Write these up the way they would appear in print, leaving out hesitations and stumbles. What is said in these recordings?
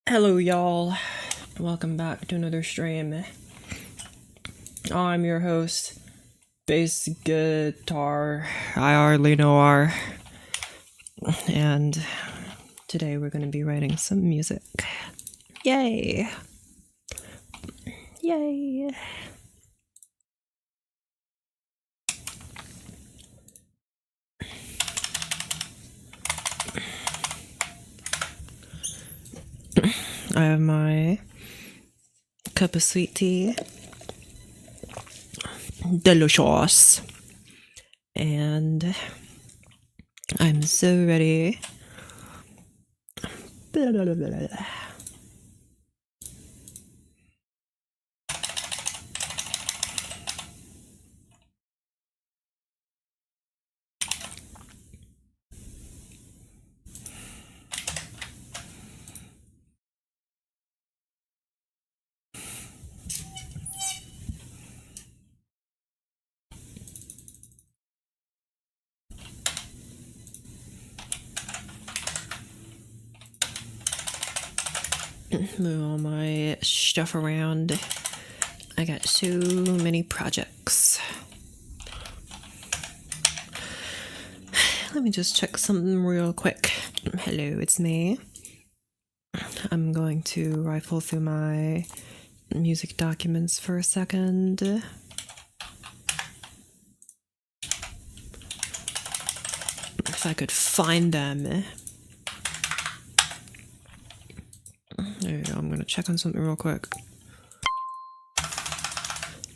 Hello, y'all. Welcome back to another stream. I'm your host, Bass Guitar IR Lenoir, and today we're going to be writing some music. Yay! Yay! I have my cup of sweet tea. Delicious. And I'm so ready. Blah, blah, blah, blah. Move all my stuff around. I got so many projects. Let me just check something real quick. Hello, it's me. I'm going to rifle through my music documents for a second. If I could find them. There you go, I'm gonna check on something real quick.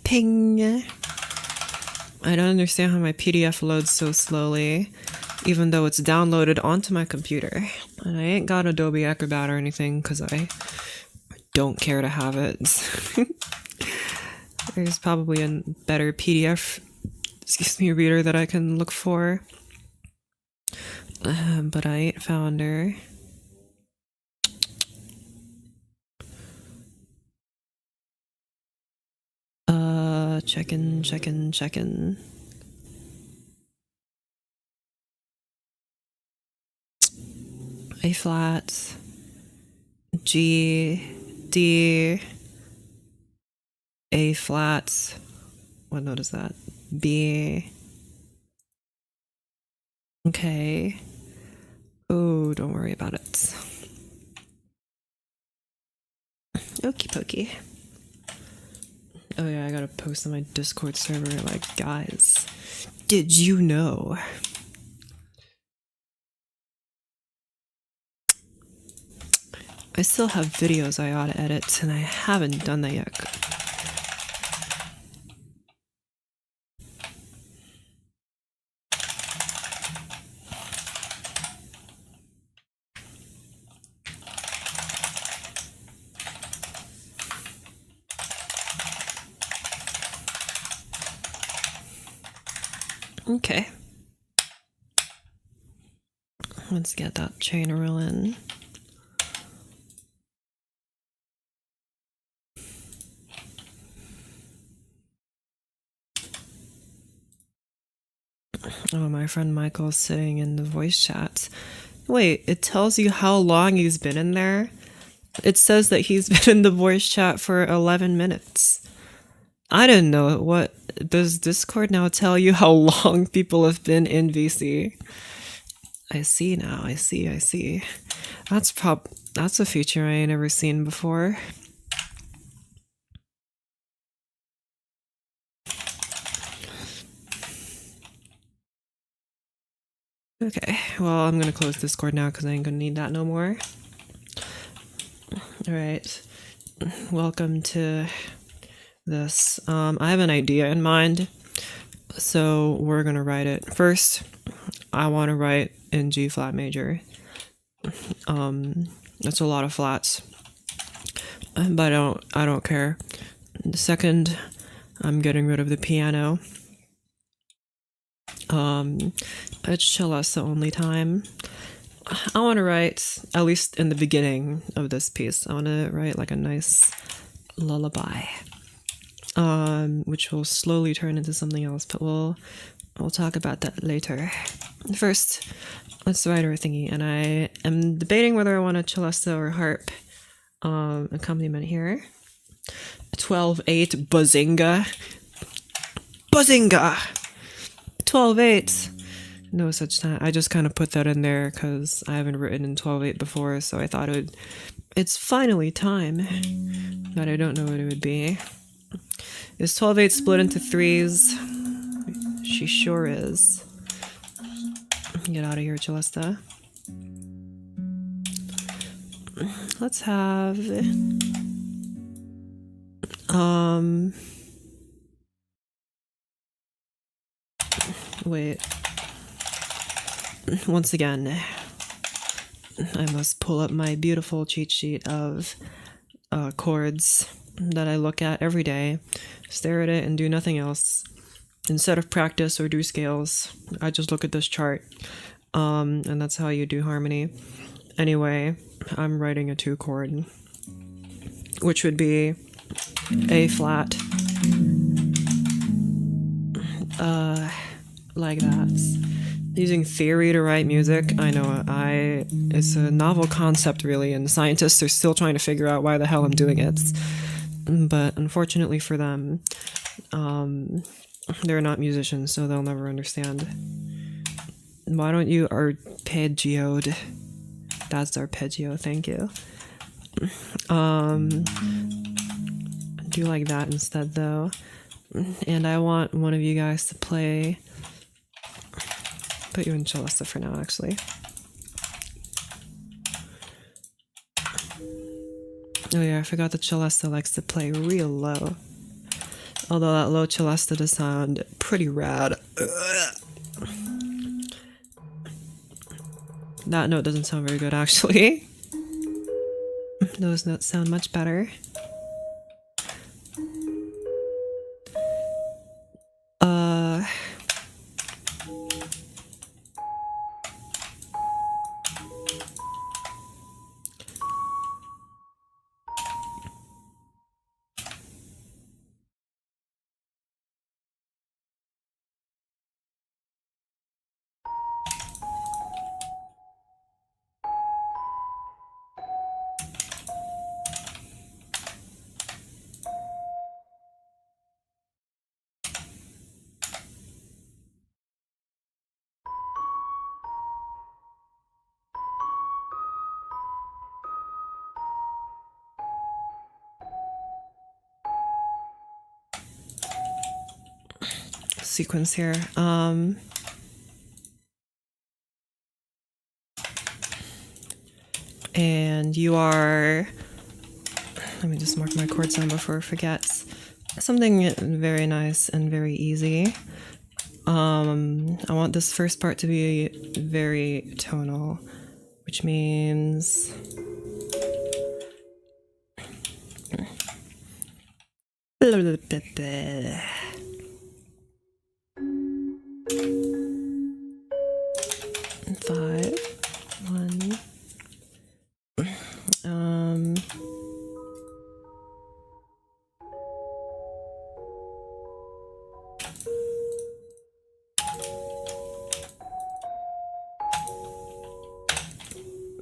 Ping! I don't understand how my PDF loads so slowly, even though it's downloaded onto my computer. And I ain't got Adobe Acrobat or anything, because I don't care to have it. There's probably a better PDF, reader that I can look for. But I ain't found her. Checkin'. A flat, G, D, A flat. What note is that? B. Okay. Oh, don't worry about it. Okie pokey. Oh yeah, I gotta post on my Discord server, like, guys, did you know? I still have videos I ought to edit, and I haven't done that yet. Okay. Let's get that chain rolling. Oh, my friend Michael's sitting in the voice chat. Wait, it tells you how long he's been in there? It says that he's been in the voice chat for 11 minutes. I didn't know it. What does Discord now tell you how long people have been in VC? I see now. I see. That's a feature I ain't ever seen before. Okay, well, I'm gonna close Discord now because I ain't gonna need that no more. Alright, welcome to this. I have an idea in mind, so we're gonna write it. First, I want to write in G flat major. That's a lot of flats, but I don't care. The second, I'm getting rid of the piano. It's cello's the only time. I want to write, at least in the beginning of this piece, I want to write like a nice lullaby, which will slowly turn into something else, but we'll talk about that later. First, let's write our thingy, and I am debating whether I want a celesta or harp. accompaniment here. 12/8 Bazinga. Bazinga! 12/8. No such time. I just kind of put that in there because I haven't written in 12/8 before, so I thought it's finally time. But I don't know what it would be. Is 12/8 split into threes? She sure is. Get out of here, Celesta. Let's have... Wait. Once again, I must pull up my beautiful cheat sheet of chords that I look at every day, stare at it, and do nothing else. Instead of practice or do scales, I just look at this chart, and that's how you do harmony. Anyway, I'm writing a 2 chord, which would be A flat, like that. Using theory to write music, I know it's a novel concept really, and scientists are still trying to figure out why the hell I'm doing it. But unfortunately for them, they're not musicians, so they'll never understand. Why don't you arpeggiode? That's arpeggio, thank you. Do like that instead though. And I want one of you guys to play... Put you in Celesta for now, actually. Oh yeah, I forgot that Celesta likes to play real low. Although that low Celesta does sound pretty rad. That note doesn't sound very good, actually. Those notes sound much better. Sequence here. And you are... Let me just mark my chord sound before I forget. Something very nice and very easy. I want this first part to be very tonal, which means... Five, one,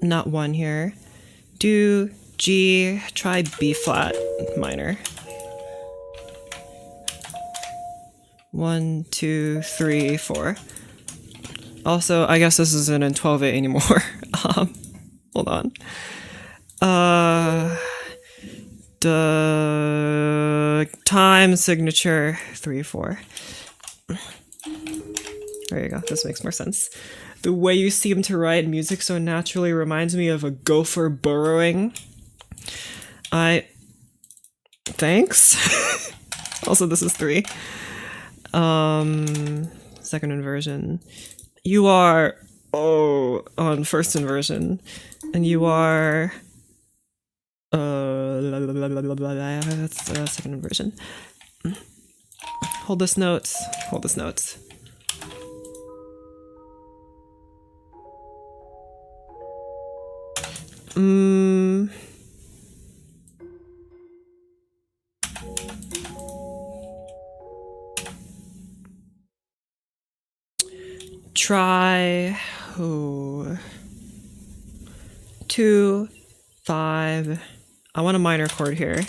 not one here. Do G, try B flat minor. 1, 2, 3, 4. Also, I guess this isn't in 12/8 anymore. Hold on. The time signature 3, 4. There you go. This makes more sense. The way you seem to write music so naturally reminds me of a gopher burrowing. Thanks. Also, this is 3. Second inversion. You are on first inversion, and you are that's second inversion. Hold this note. Hold this note. Try 2, 5, I want a minor chord here.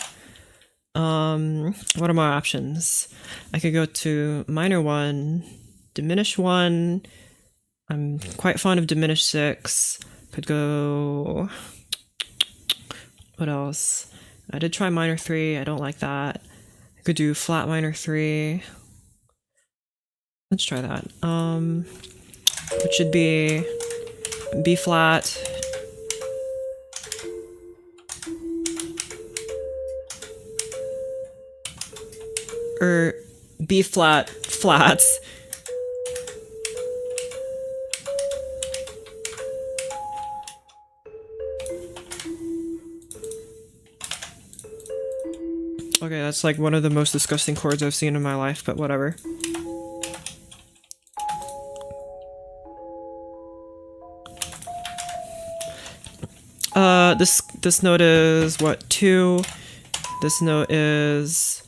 What are my options? I could go to minor 1, diminish 1. I'm quite fond of diminished 6. Could go... What else? I did try minor 3. I don't like that. I could do flat minor 3. Let's try that. Which should be B flat. Or B flat flats. Okay, that's like one of the most disgusting chords I've seen in my life, but whatever. This note is what, 2? This note is...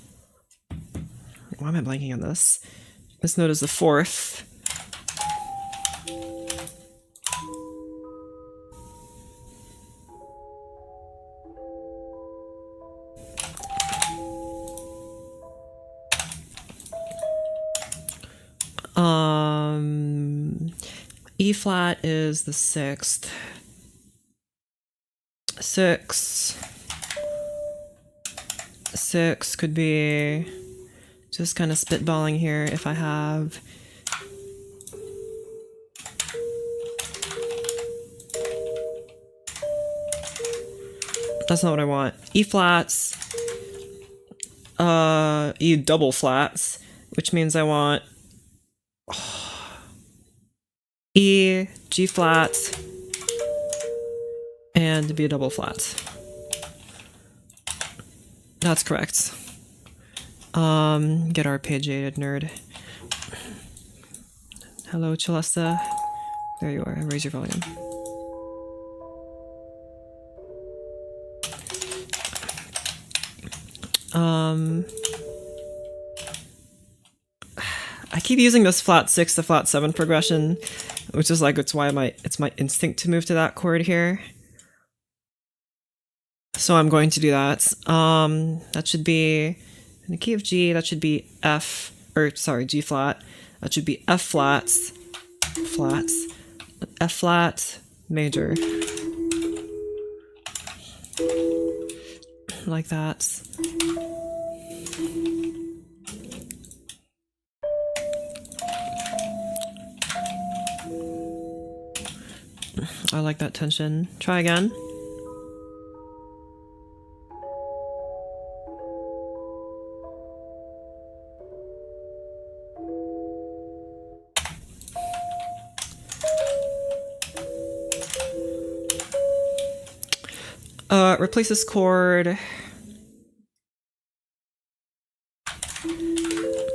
Why am I blanking on this? This note is the 4th. E flat is the 6th. 6 could be just kind of spitballing here if I have that's not what I want. E flats, E double flats, which means I want E, G flat, and B double flat. That's correct. Get arpeggiated, nerd. Hello, Celesta. There you are. Raise your volume. I keep using this flat 6 to flat 7 progression, which is like, it's my instinct to move to that chord here. So I'm going to do that. That should be in the key of G, that should be F, or sorry, G flat. That should be F flats, F flat, major. Like that. I like that tension. Try again. Replace this chord.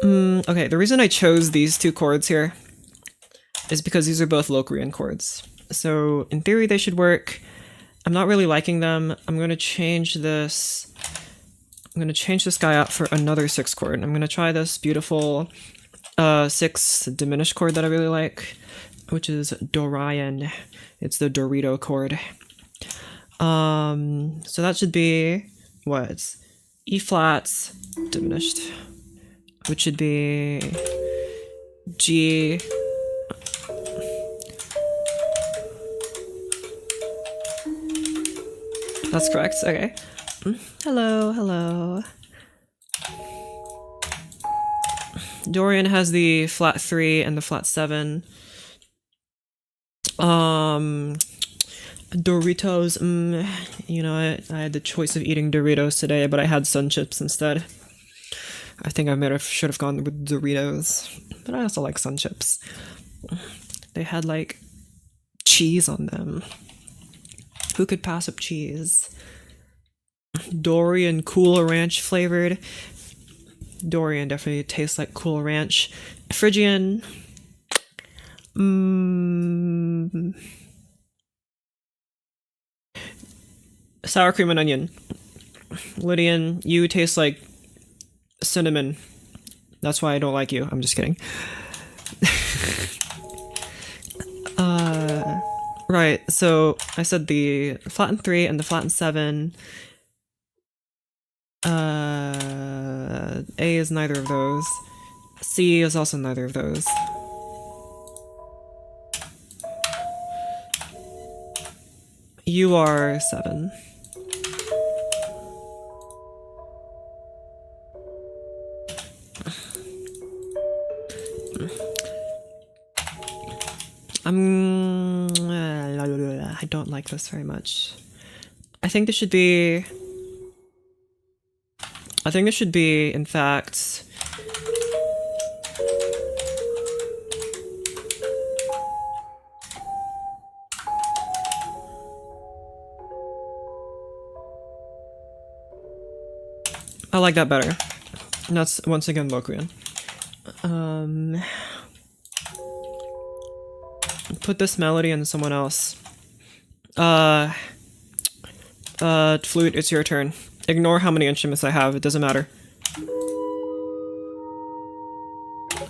Okay, the reason I chose these two chords here is because these are both Locrian chords. So in theory they should work. I'm not really liking them. I'm going to change this. I'm going to change this guy out for another 6 chord. I'm going to try this beautiful 6 diminished chord that I really like, which is Dorian. It's the Dorito chord. So that should be what? E flats diminished, which should be G. That's correct. Okay. Hello, hello. Dorian has the flat 3 and the flat 7. Doritos, you know, I had the choice of eating Doritos today, but I had Sun Chips instead. I think I should have gone with Doritos, but I also like Sun Chips. They had like cheese on them. Who could pass up cheese? Dorian Cool Ranch flavored. Dorian definitely tastes like Cool Ranch. Phrygian. Sour cream and onion. Lydian, you taste like cinnamon. That's why I don't like you. I'm just kidding. Right, so I said the flattened 3 and the flattened 7. A is neither of those. C is also neither of those. You are 7. I don't like this very much. I think this should be, in fact, I like that better. And that's once again Locrian. Put this melody in someone else. Flute, it's your turn. Ignore how many instruments I have, it doesn't matter.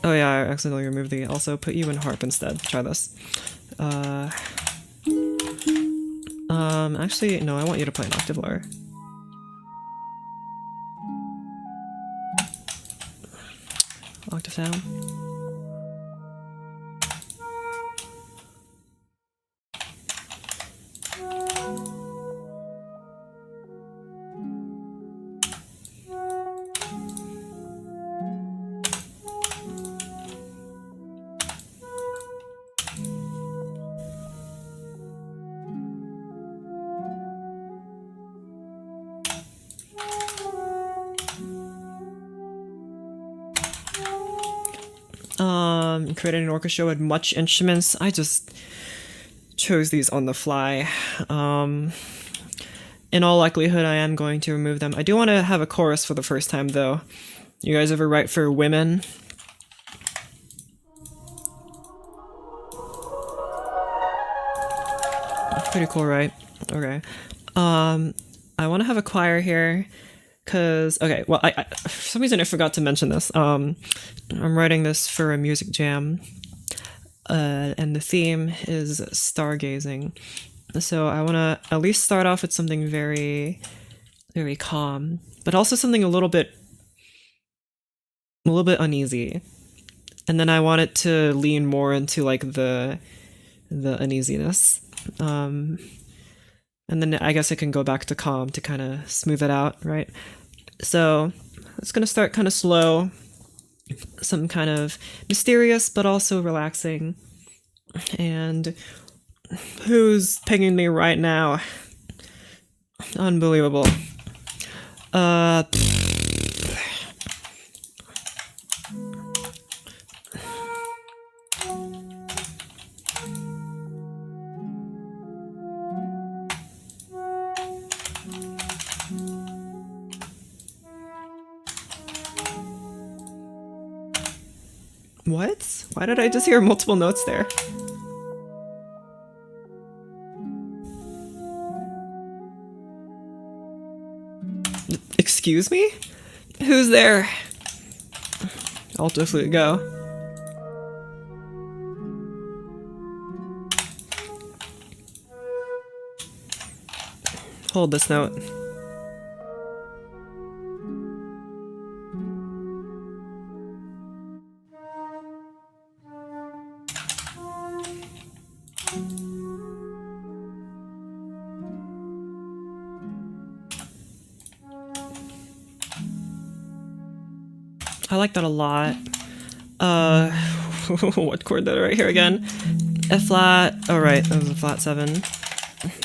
Oh yeah, I accidentally removed the, also put you in harp instead. Try this. Actually, no, I want you to play an octave lower. Octave down. Created an orchestra with much instruments. I just chose these on the fly. In all likelihood, I am going to remove them. I do want to have a chorus for the first time, though. You guys ever write for women? Pretty cool, right? Okay. I want to have a choir here. Cause okay, well, I for some reason I forgot to mention this. I'm writing this for a music jam, and the theme is stargazing. So I want to at least start off with something very, very calm, but also something a little bit uneasy, and then I want it to lean more into like the uneasiness. And then I guess I can go back to calm to kind of smooth it out, right? So it's going to start kind of slow, some kind of mysterious, but also relaxing. And who's pinging me right now? Unbelievable. What? Why did I just hear multiple notes there? Excuse me? Who's there? Alto flute, go. Hold this note. I like that a lot. What chord did I write here again? F flat. Oh right, that was a flat 7.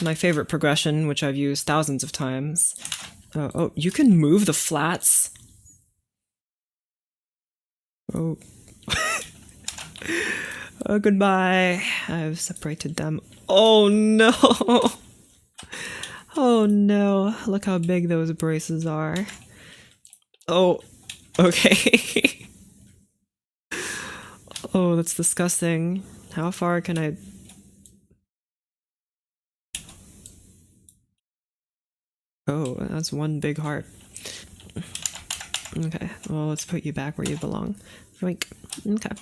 My favorite progression, which I've used thousands of times. Oh, you can move the flats? Oh. Oh, goodbye. I've separated them. Oh no! Oh no, look how big those braces are. Oh, okay. Oh, that's disgusting. How far can I... Oh, that's one big heart. Okay, well, let's put you back where you belong. Yoink. Okay.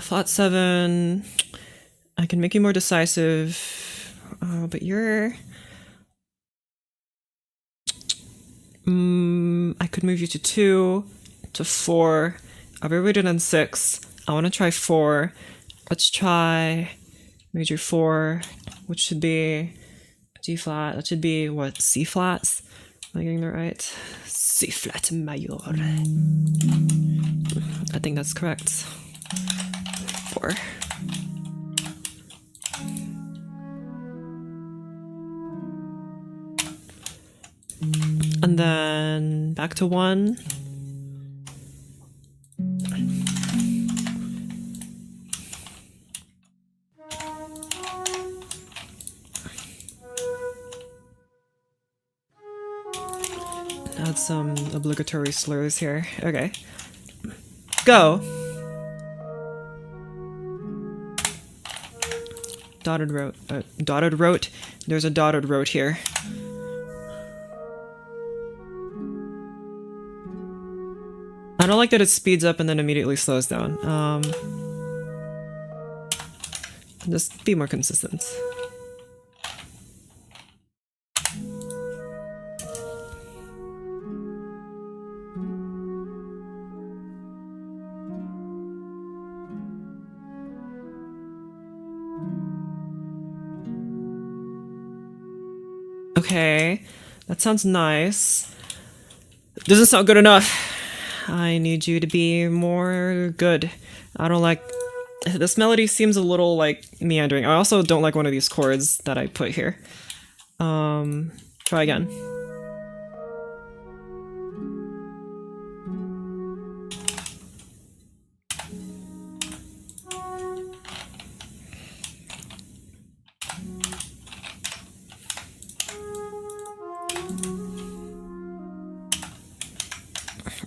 Flat 7. I can make you more decisive. Oh, but you're... I could move you to 2, to 4. I've already done 6. I want to try 4. Let's try major 4, which should be G flat. That should be what? C flats? Am I getting that right? C flat major. I think that's correct. 4. And then back to 1. Add some obligatory slurs here. Okay. Go! Dotted rote. Dotted rote? There's a dotted rote here. I don't like that it speeds up and then immediately slows down. Just be more consistent. Okay, that sounds nice. Doesn't sound good enough. I need you to be more good. I don't like... This melody seems a little, like, meandering. I also don't like one of these chords that I put here. Try again.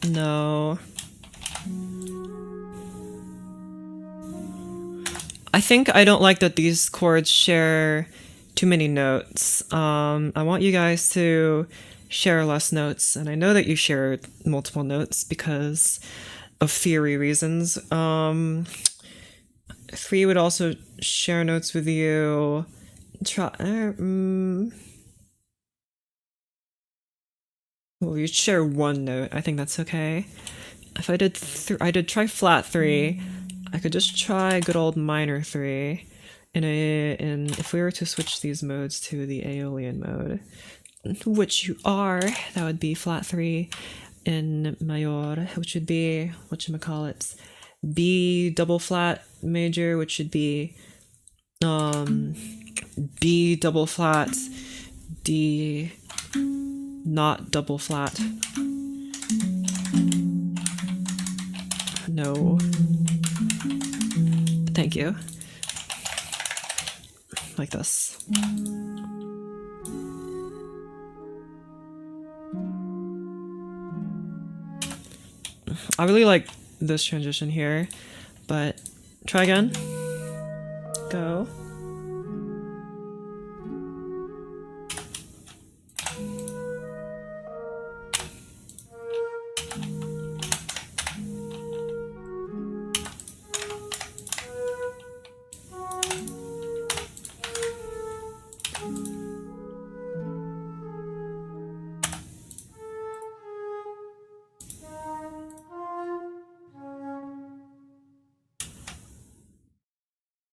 No. I think I don't like that these chords share too many notes. I want you guys to share less notes, and I know that you share multiple notes because of theory reasons. 3 would also share notes with you. Well, you'd share 1 note. I think that's okay. If I did I did try flat 3. I could just try good old minor 3. And if we were to switch these modes to the Aeolian mode, which you are, that would be flat 3 in major, which would be, whatchamacallit, B double flat major, which should be B double flat, D not double flat. No. Thank you. Like this. I really like this transition here, but try again. Go.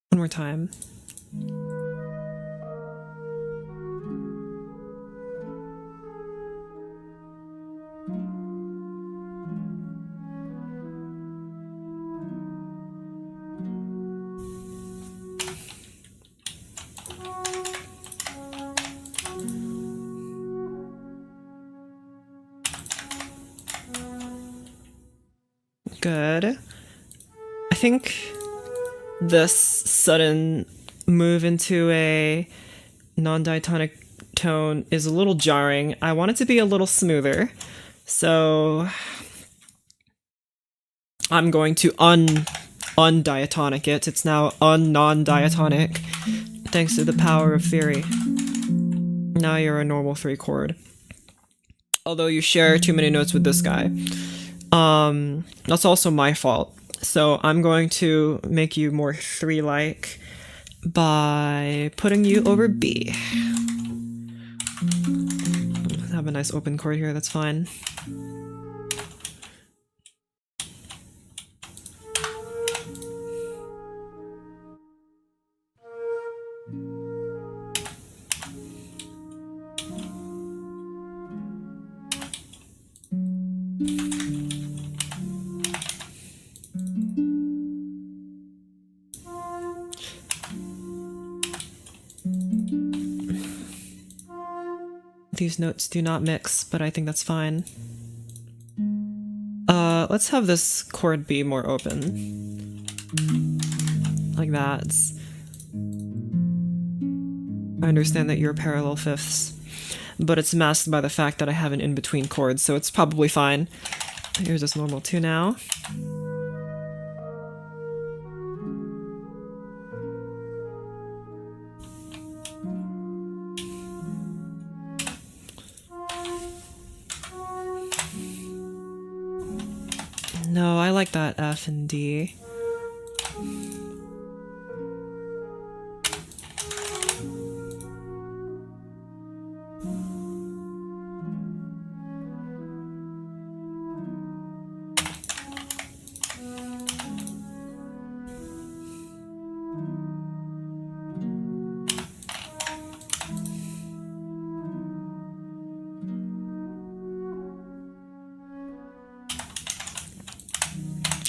One more time. Good. I think this sudden move into a non-diatonic tone is a little jarring. I want it to be a little smoother, so I'm going to undiatonic it. It's now non-diatonic, thanks to the power of theory. Now you're a normal 3 chord. Although you share too many notes with this guy. That's also my fault. So I'm going to make you more 3-like by putting you over B. Have a nice open chord here, that's fine. These notes do not mix, but I think that's fine. Let's have this chord be more open. Like that. I understand that you're parallel fifths, but it's masked by the fact that I have an in-between chord, so it's probably fine. Here's this normal 2 now. No, I like that F and D.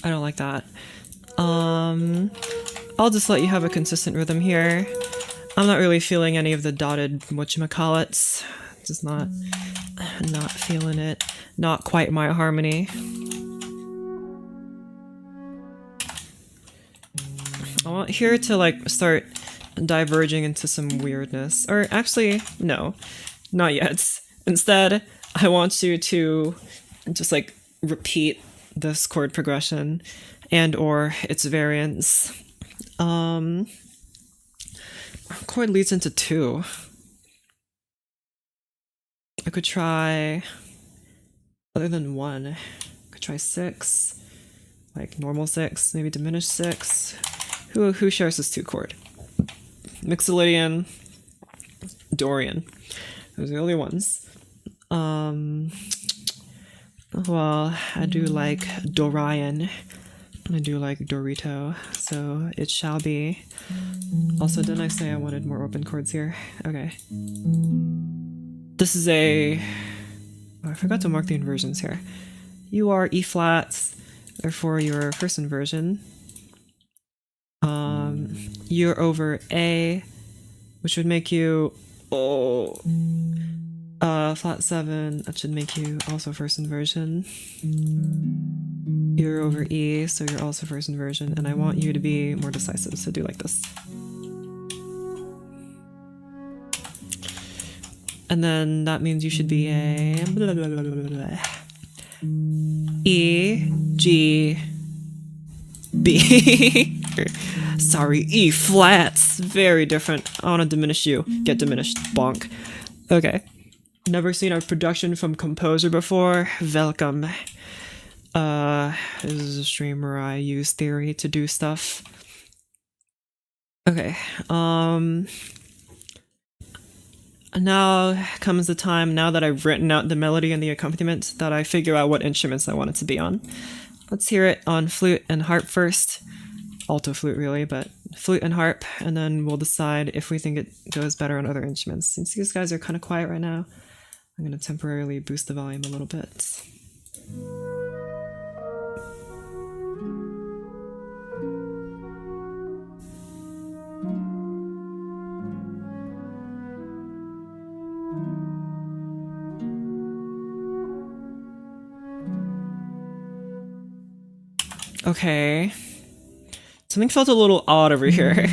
I don't like that. I'll just let you have a consistent rhythm here. I'm not really feeling any of the dotted whatchamacallits. Just not feeling it. Not quite my harmony. I want here to like start diverging into some weirdness. Or actually, no, not yet. Instead, I want you to just like repeat this chord progression and or its variants. Chord leads into 2. I could try, other than 1, I could try 6, like normal 6, maybe diminished 6. Who shares this 2 chord? Mixolydian, Dorian. Those are the only ones. Well, I do like Dorian. I do like Dorito, so it shall be. Also, didn't I say I wanted more open chords here? Okay. This is a... Oh, I forgot to mark the inversions here. You are E flats, therefore your first inversion. You're over A, which would make you... Oh... flat 7, that should make you also first inversion. You're over E, so you're also first inversion, and I want you to be more decisive, so do like this. And then that means you should be a blah, blah, blah, blah, blah. E, G, B. Sorry, E flats. Very different. I want to diminish you. Get diminished. Bonk. Okay. Never seen a production from composer before. Welcome. This is a stream where I use theory to do stuff. Okay. Now comes the time, now that I've written out the melody and the accompaniment, that I figure out what instruments I want it to be on. Let's hear it on flute and harp first. Alto flute, really, but flute and harp, and then we'll decide if we think it goes better on other instruments. Since these guys are kind of quiet right now, I'm going to temporarily boost the volume a little bit. Okay. Something felt a little odd over here.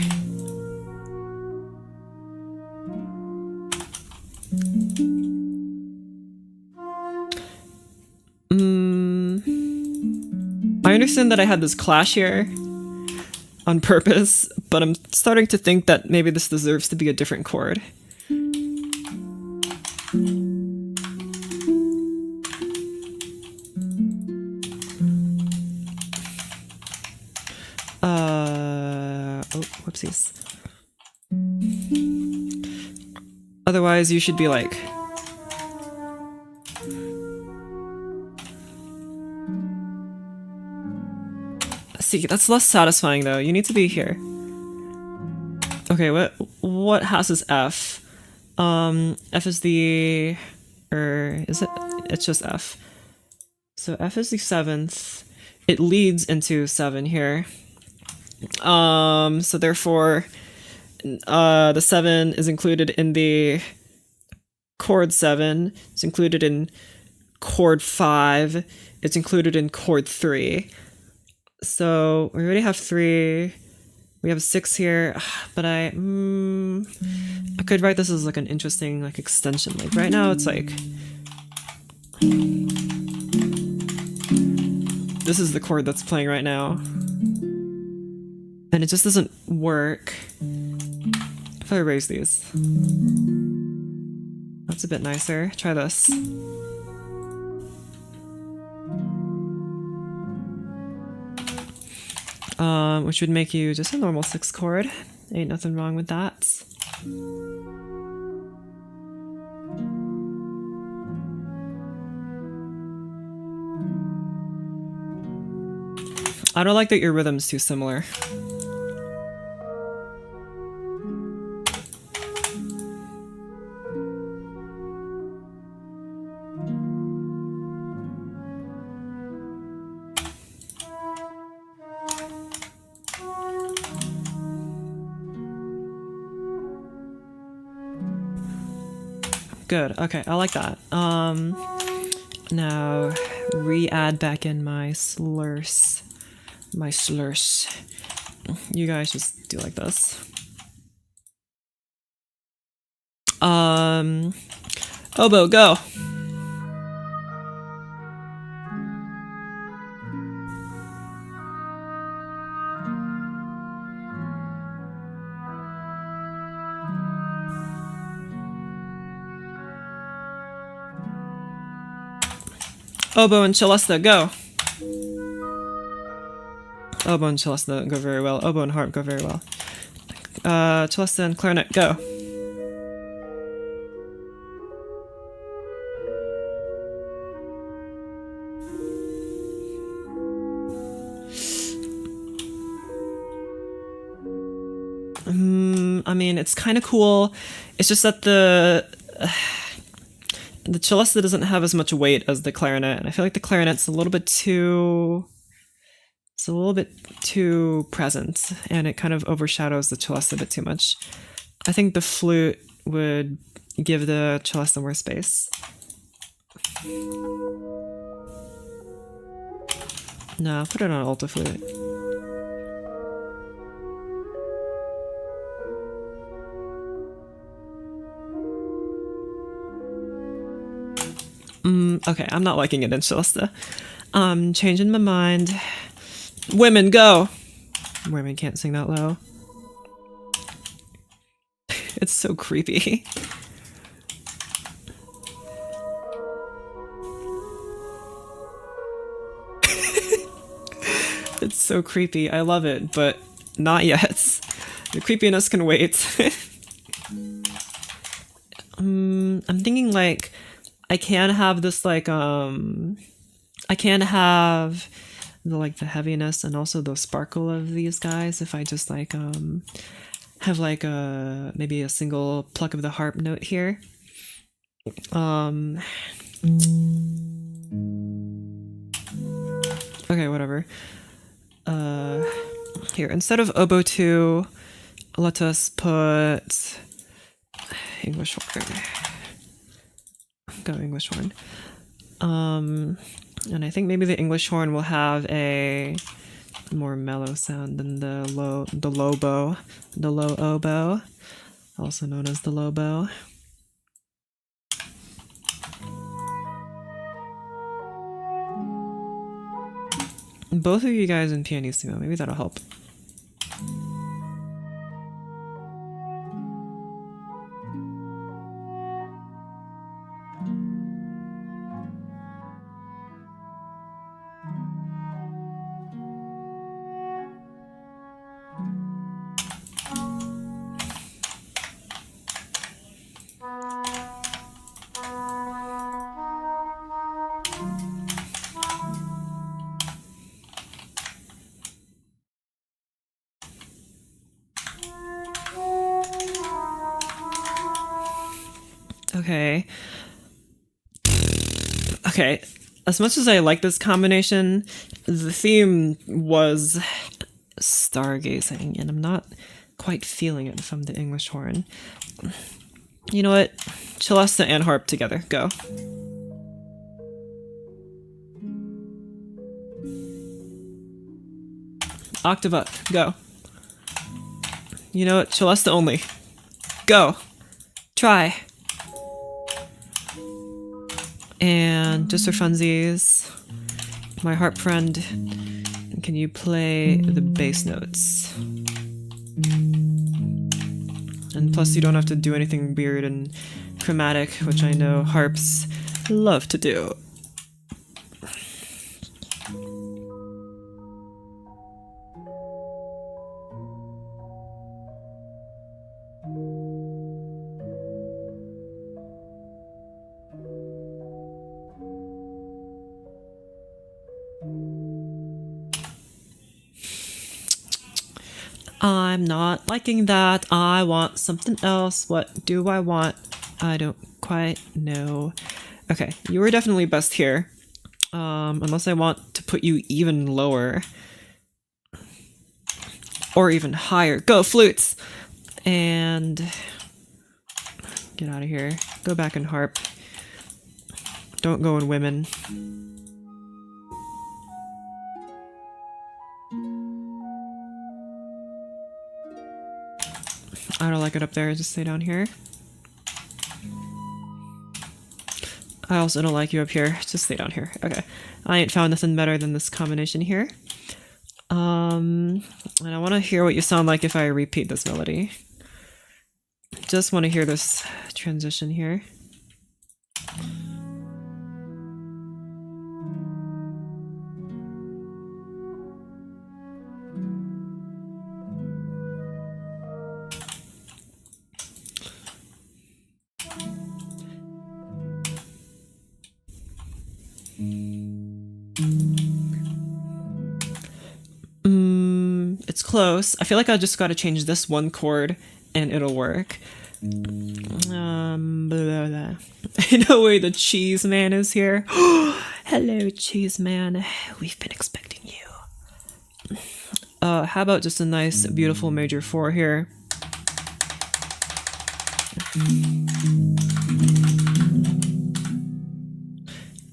I understand that I had this clash here on purpose, but I'm starting to think that maybe this deserves to be a different chord. Oh, whoopsies. Otherwise, you should be like... See, that's less satisfying though. You need to be here. Okay, what house is F? F is the... is it? It's just F. So F is the 7th. It leads into 7 here. So therefore, the 7 is included in the chord 7. It's included in chord 5. It's included in chord 3. So we already have 3. We have 6 here, but I could write this as like an interesting like extension. Like right now it's like this is the chord that's playing right now. And it just doesn't work. If I erase these. That's a bit nicer. Try this. Which would make you just a normal 6 chord. Ain't nothing wrong with that. I don't like that your rhythm's too similar. Good. Okay, I like that. Now re-add back in my slurs. My slurs. You guys just do like this. Oboe, go. Oboe and celesta, go. Oboe and celesta go very well. Oboe and harp go very well. Celesta and clarinet, go. I mean, it's kind of cool. It's just that the celesta doesn't have as much weight as the clarinet, and I feel like the clarinet's a little bit too... It's a little bit too present, and it kind of overshadows the celesta a bit too much. I think the flute would give the celesta more space. No, put it on alto flute. Okay, I'm not liking it in celesta. Changing my mind. Women, go! Women can't sing that low. It's so creepy. It's so creepy. I love it, but not yet. The creepiness can wait. I'm thinking like I can have this like I can have the heaviness and also the sparkle of these guys if I just like have like maybe a single pluck of the harp note here. Okay, whatever. Here, instead of oboe 2, let us put English horn. Go English horn. And I think maybe the English horn will have a more mellow sound than the low oboe, also known as the low bow. Both of you guys in pianissimo, maybe that'll help. Okay. Okay. As much as I like this combination, the theme was stargazing, and I'm not quite feeling it from the English horn. You know what? Celesta and harp together. Go. Octave up. Go. You know what? Celesta only. Go. Try. And just for funsies, my harp friend, can you play the bass notes? And plus you don't have to do anything weird and chromatic, which I know harps love to do. I'm not liking that. I want something else. What do I want? I don't quite know. Okay, you were definitely best here. Unless I want to put you even lower. Or even higher. Go, flutes! And get out of here. Go back and harp. Don't go in women. I don't like it up there, just stay down here. I also don't like you up here, just stay down here. Okay, I ain't found nothing better than this combination here. And I want to hear what you sound like if I repeat this melody. Just want to hear this transition here. It's close. I feel like I just gotta change this one chord and it'll work. Blah, blah. No way the cheese man is here. Hello, cheese man. We've been expecting you. How about just a nice, beautiful major 4 here?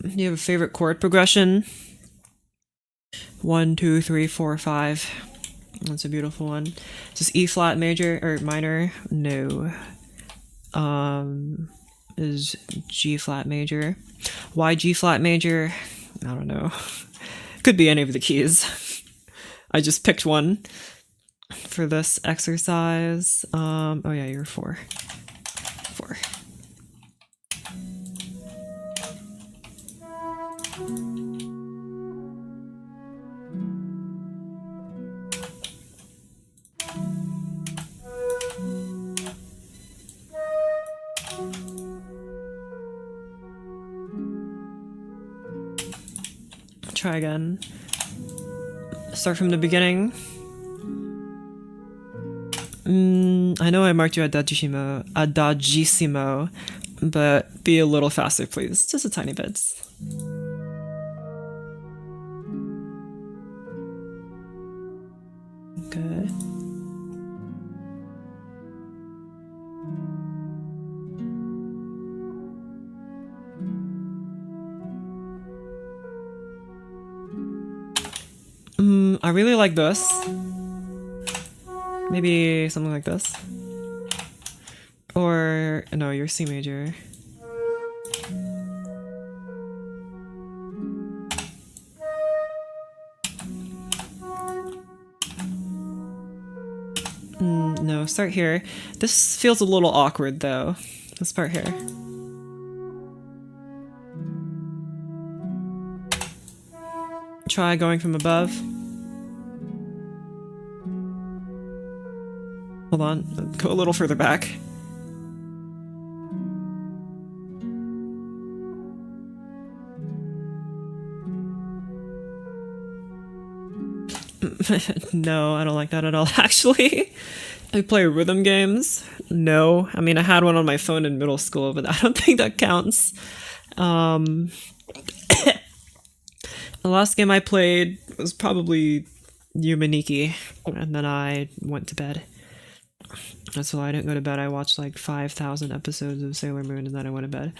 Do you have a favorite chord progression? 1, 2, 3, 4, 5. That's a beautiful one. Just E flat major or minor? No. Is G flat major. Why G flat major? I don't know. Could be any of the keys. I just picked one for this exercise. Oh yeah, you're 4. 4. Try again. Start from the beginning. I know I marked you adagissimo, but be a little faster, please. Just a tiny bit. Good. I really like this. Maybe something like this. Or, no, you're C major. No, start here. This feels a little awkward though. Let's start here. Try going from above. Hold on, go a little further back. No, I don't like that at all, actually. I play rhythm games. No. I mean, I had one on my phone in middle school, but I don't think that counts. Um, the last game I played was probably Yumaniki, and then I went to bed. That's why I didn't go to bed. I watched like 5,000 episodes of Sailor Moon, and then I went to bed.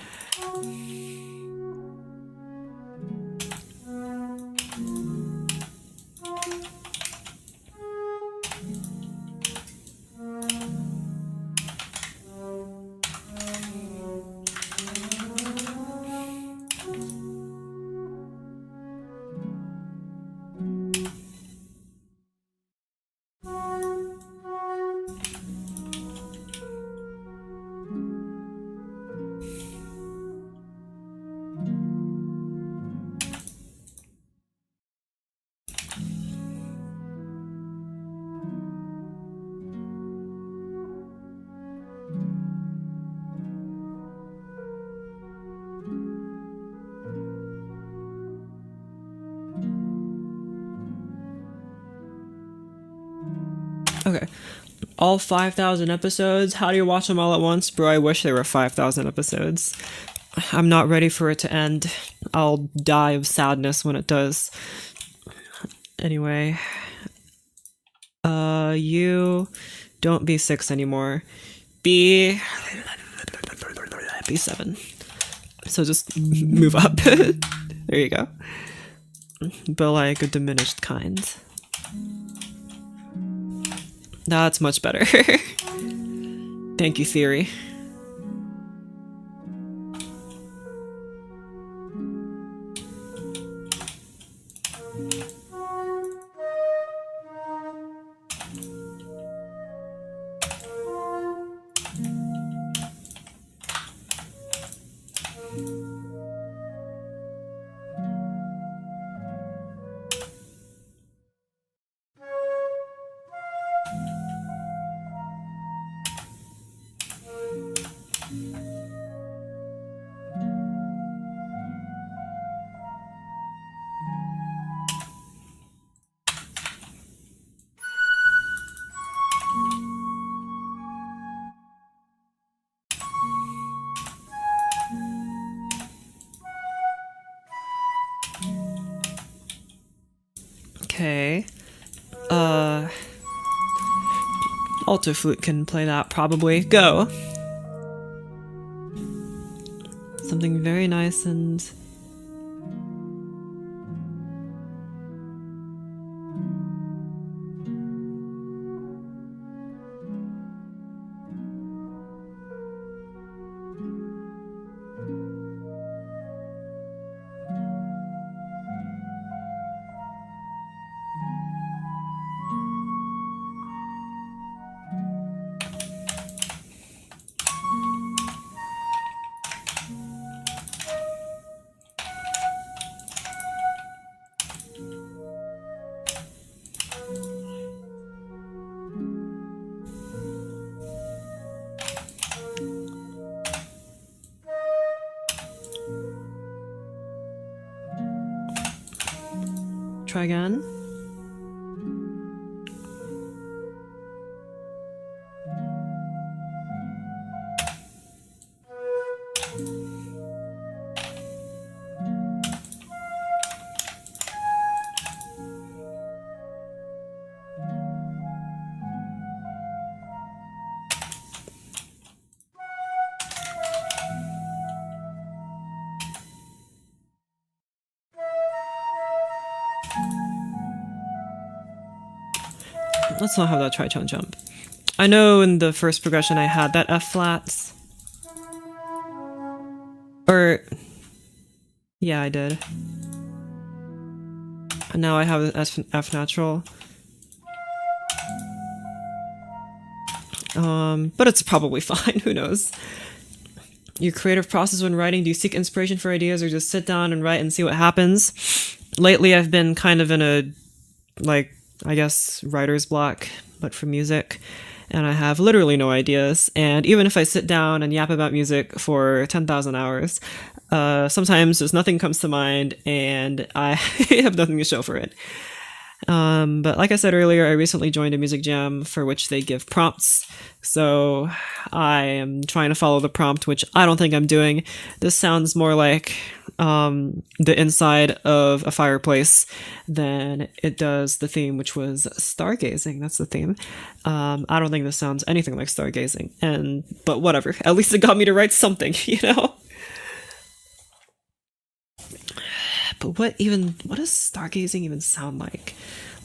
Okay. All 5,000 episodes? How do you watch them all at once? Bro, I wish there were 5,000 episodes. I'm not ready for it to end. I'll die of sadness when it does. Anyway. You don't be 6 anymore. Be 7. So just move up. There you go. But like a diminished kind. That's much better. Thank you, Theory. Okay. Alto Flute can play that, probably. Go. Something very nice and... Try again. Let's not have that tritone jump. I know in the first progression I had that F flats. Or... yeah, I did. And now I have an F natural. But it's probably fine, who knows. Your creative process when writing, do you seek inspiration for ideas or just sit down and write and see what happens? Lately I've been kind of in a, like, I guess, writer's block, but for music. And I have literally no ideas. And even if I sit down and yap about music for 10,000 hours, sometimes just nothing comes to mind and I have nothing to show for it. But like I said earlier, I recently joined a music jam for which they give prompts. So I am trying to follow the prompt, which I don't think I'm doing. This sounds more like the inside of a fireplace than it does the theme, which was stargazing. That's the theme. I don't think this sounds anything like stargazing. But whatever. At least it got me to write something, you know? But what does stargazing even sound like?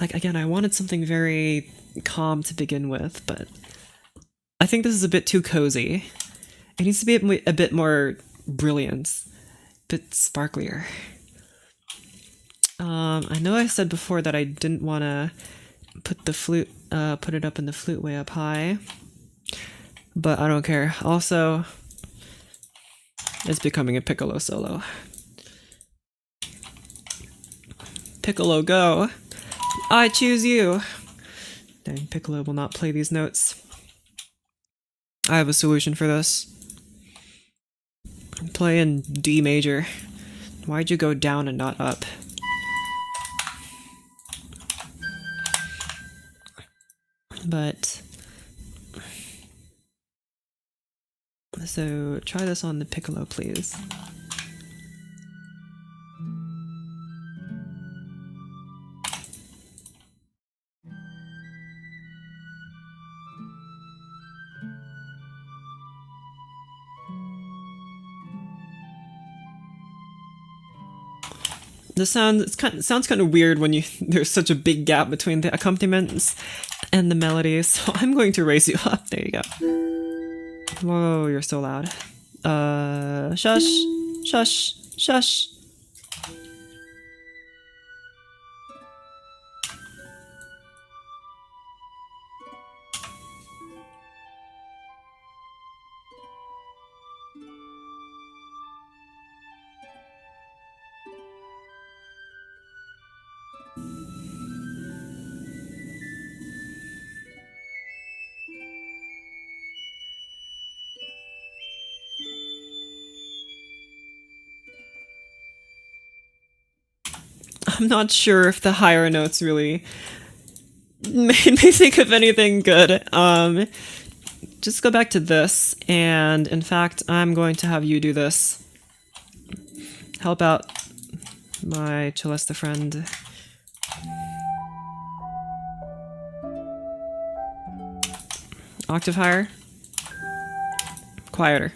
Like, again, I wanted something very calm to begin with, but I think this is a bit too cozy. It needs to be a bit more brilliant, a bit sparklier. I know I said before that I didn't want to put it up in the flute way up high, but I don't care. Also, it's becoming a piccolo solo. Piccolo, go! I choose you! Dang, Piccolo will not play these notes. I have a solution for this. Play in D major. Why'd you go down and not up? But... so, try this on the piccolo, please. The sound sounds kind of weird when there's such a big gap between the accompaniments and the melodies. So I'm going to raise you up. There you go. Whoa, you're so loud. Shush, shush, shush. I'm not sure if the higher notes really made me think of anything good. Just go back to this, and in fact, I'm going to have you do this. Help out my cellista friend. Octave higher. Quieter.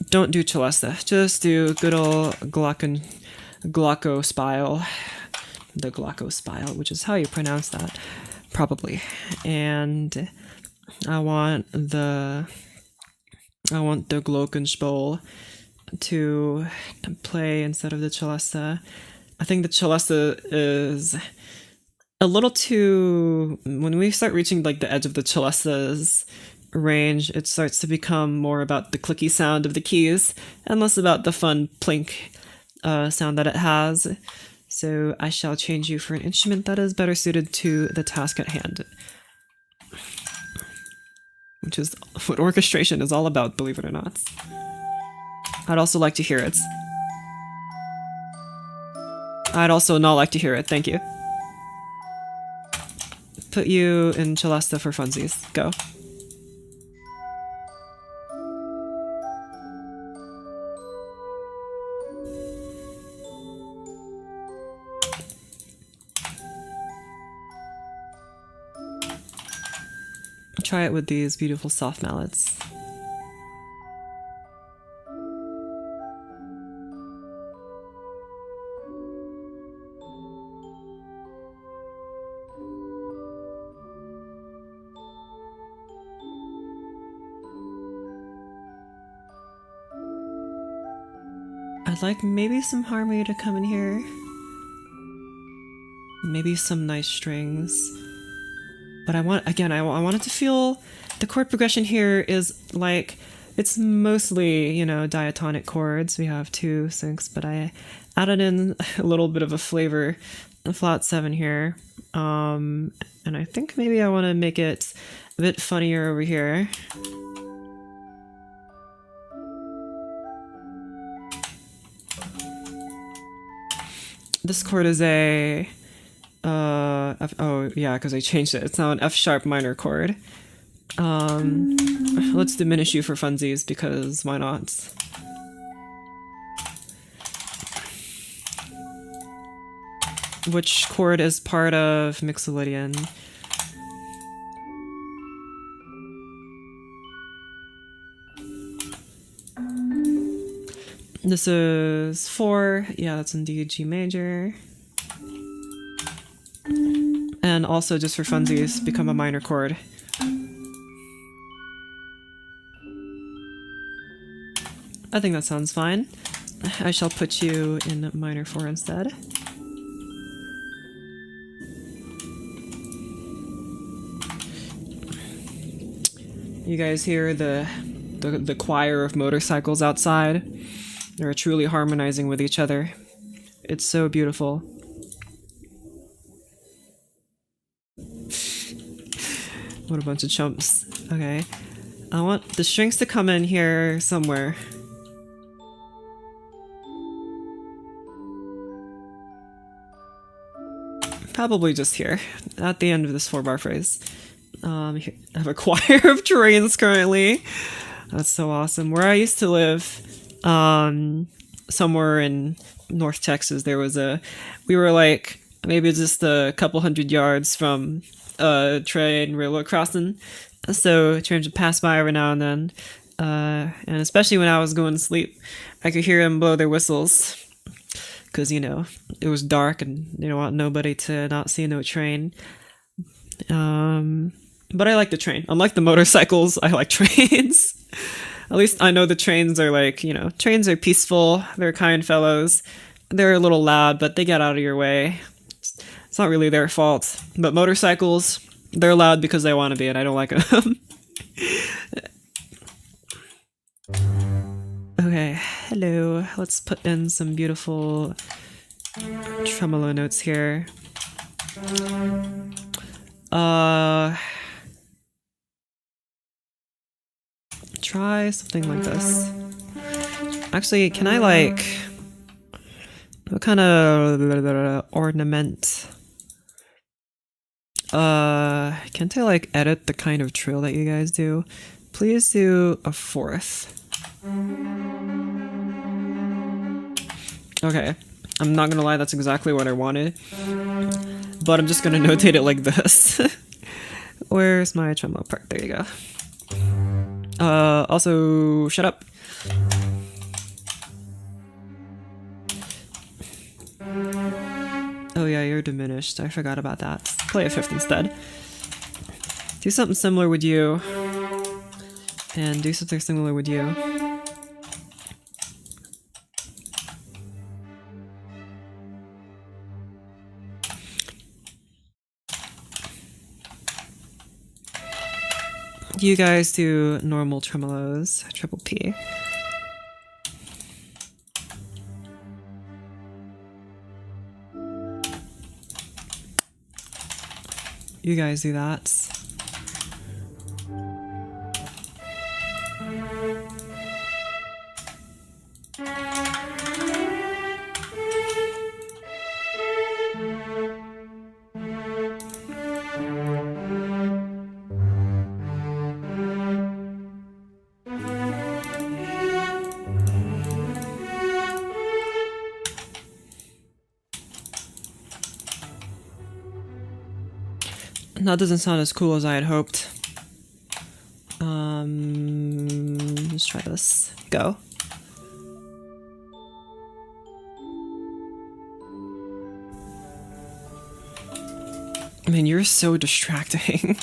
Don't do cellista. Just do good old glockenspiel. The glockenspiel, which is how you pronounce that, probably. And I want the glockenspiel to play instead of the cellista. I think the cellista is a little too... when we start reaching like the edge of the cellista's range, it starts to become more about the clicky sound of the keys and less about the fun plink sound that it has. So I shall change you for an instrument that is better suited to the task at hand, which is what orchestration is all about, believe it or not. I'd also like to hear it. I'd also not like to hear it, thank you. Put you in cellista for funsies. Go. Try it with these beautiful soft mallets. I'd like maybe some harmony to come in here. Maybe some nice strings. But I want, again, I want it to feel, the chord progression here is like, it's mostly, you know, diatonic chords. We have 2, 6, but I added in a little bit of a flavor, a flat 7 here. And I think maybe I want to make it a bit funnier over here. This chord is a F, oh yeah, because I changed it. It's now an F sharp minor chord. Let's diminish you for funsies because why not? Which chord is part of Mixolydian? This is 4. Yeah, that's indeed G major. And also, just for funsies, become a minor chord. I think that sounds fine. I shall put you in minor 4 instead. You guys hear the choir of motorcycles outside? They're truly harmonizing with each other. It's so beautiful. What a bunch of chumps. Okay. I want the strings to come in here somewhere. Probably just here, at the end of this 4-bar phrase. I have a choir of trains currently. That's so awesome. Where I used to live, somewhere in North Texas, we were like maybe just a couple hundred yards from a train railroad crossing. So trains would pass by every now and then. And especially when I was going to sleep, I could hear them blow their whistles. Because, you know, it was dark and they don't want nobody to not see no train. But I like the train. Unlike the motorcycles, I like trains. At least I know the trains are like, you know, trains are peaceful. They're kind fellows. They're a little loud, but they get out of your way. It's not really their fault. But motorcycles, they're loud because they want to be, and I don't like them. Okay, hello. Let's put in some beautiful tremolo notes here. Try something like this. Actually, can I like... what kind of ornament? Can't I like edit the kind of trill that you guys do? Please do a 4th. Okay, I'm not gonna lie, that's exactly what I wanted. But I'm just gonna notate it like this. Where's my tremolo part? There you go. Also, shut up. Oh yeah, you're diminished. I forgot about that. Play a 5th instead. Do something similar with you. And do something similar with you. You guys do normal tremolos, triple P. You guys do that. That doesn't sound as cool as I had hoped. Let's try this. Go. I mean, you're so distracting.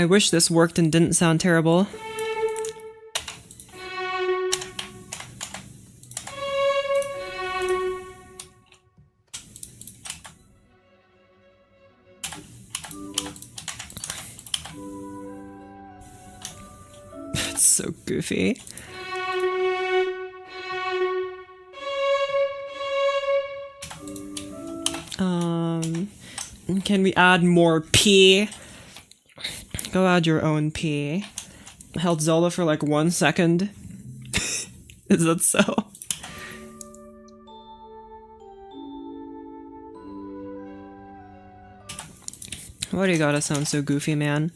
I wish this worked and didn't sound terrible. It's so goofy. Can we add more pee? Go add your own pee. Held Zelda for like 1 second. Is that so? Why do you gotta sound so goofy, man?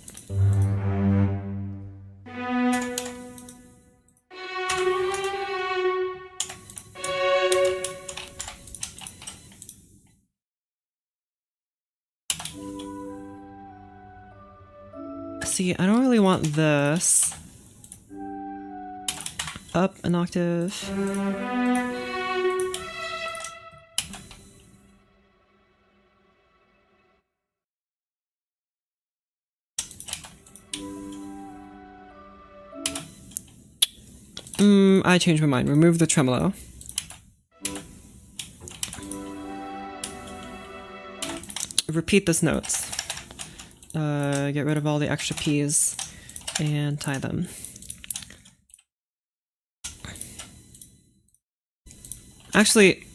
See, I don't really want this. Up an octave. I changed my mind. Remove the tremolo. Repeat this notes. Get rid of all the extra P's and tie them. Actually,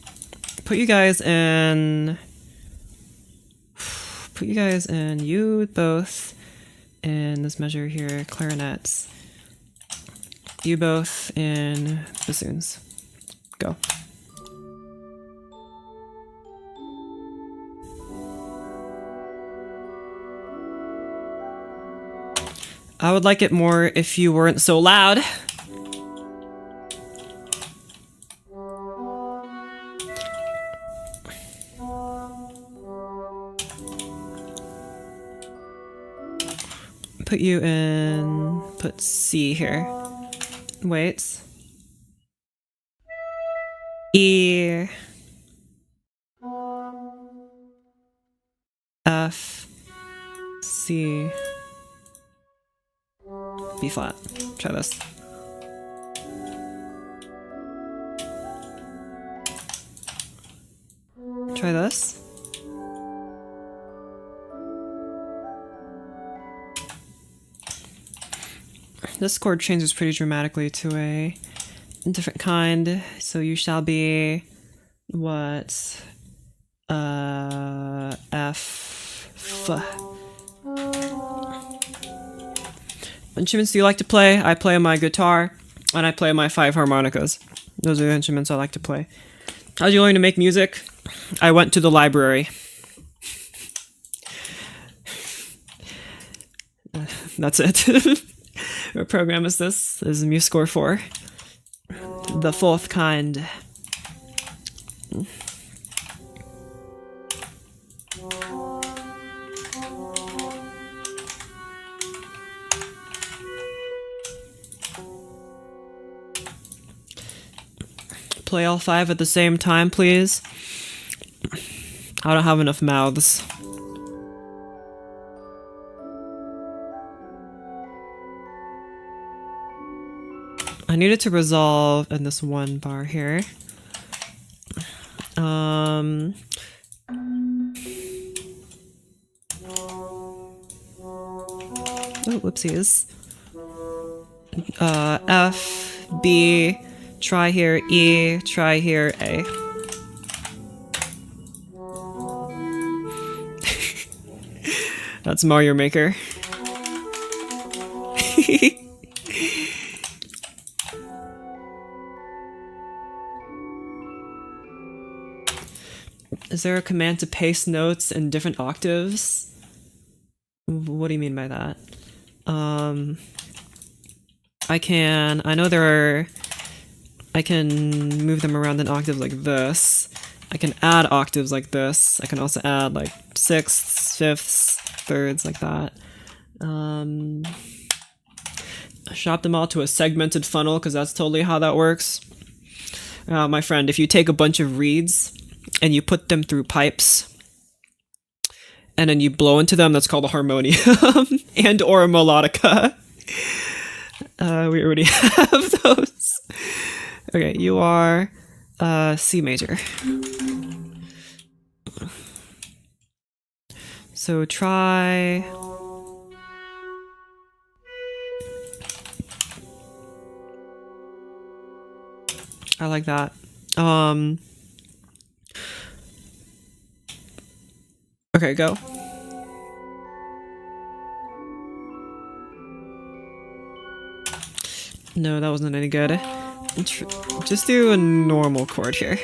put you guys in you both in this measure here, clarinets. You both in bassoons. Go. I would like it more if you weren't so loud. Put you in... put C here. Wait. E. F. C. B flat. Try this. Try this. This chord changes pretty dramatically to a different kind. So you shall be what? F. Instruments do you like to play? I play my guitar and I play my 5 harmonicas. Those are the instruments I like to play. How did you learn to make music? I went to the library. That's it. What program is this? This is MuseScore 4. The 4th kind. Play all 5 at the same time, please. I don't have enough mouths. I needed to resolve in this one bar here. Oh, whoopsies. F, B, try here, E, try here, A. That's Mario Maker. Is there a command to paste notes in different octaves? What do you mean by that? I can move them around in octaves like this. I can add octaves like this. I can also add like sixths, fifths, thirds like that. Shop them all to a segmented funnel because that's totally how that works. My friend, if you take a bunch of reeds and you put them through pipes and then you blow into them. That's called a harmonium and or a melodica. We already have those. Okay, you are C major. So try. I like that. Okay, go. No, that wasn't any good. Just do a normal chord here.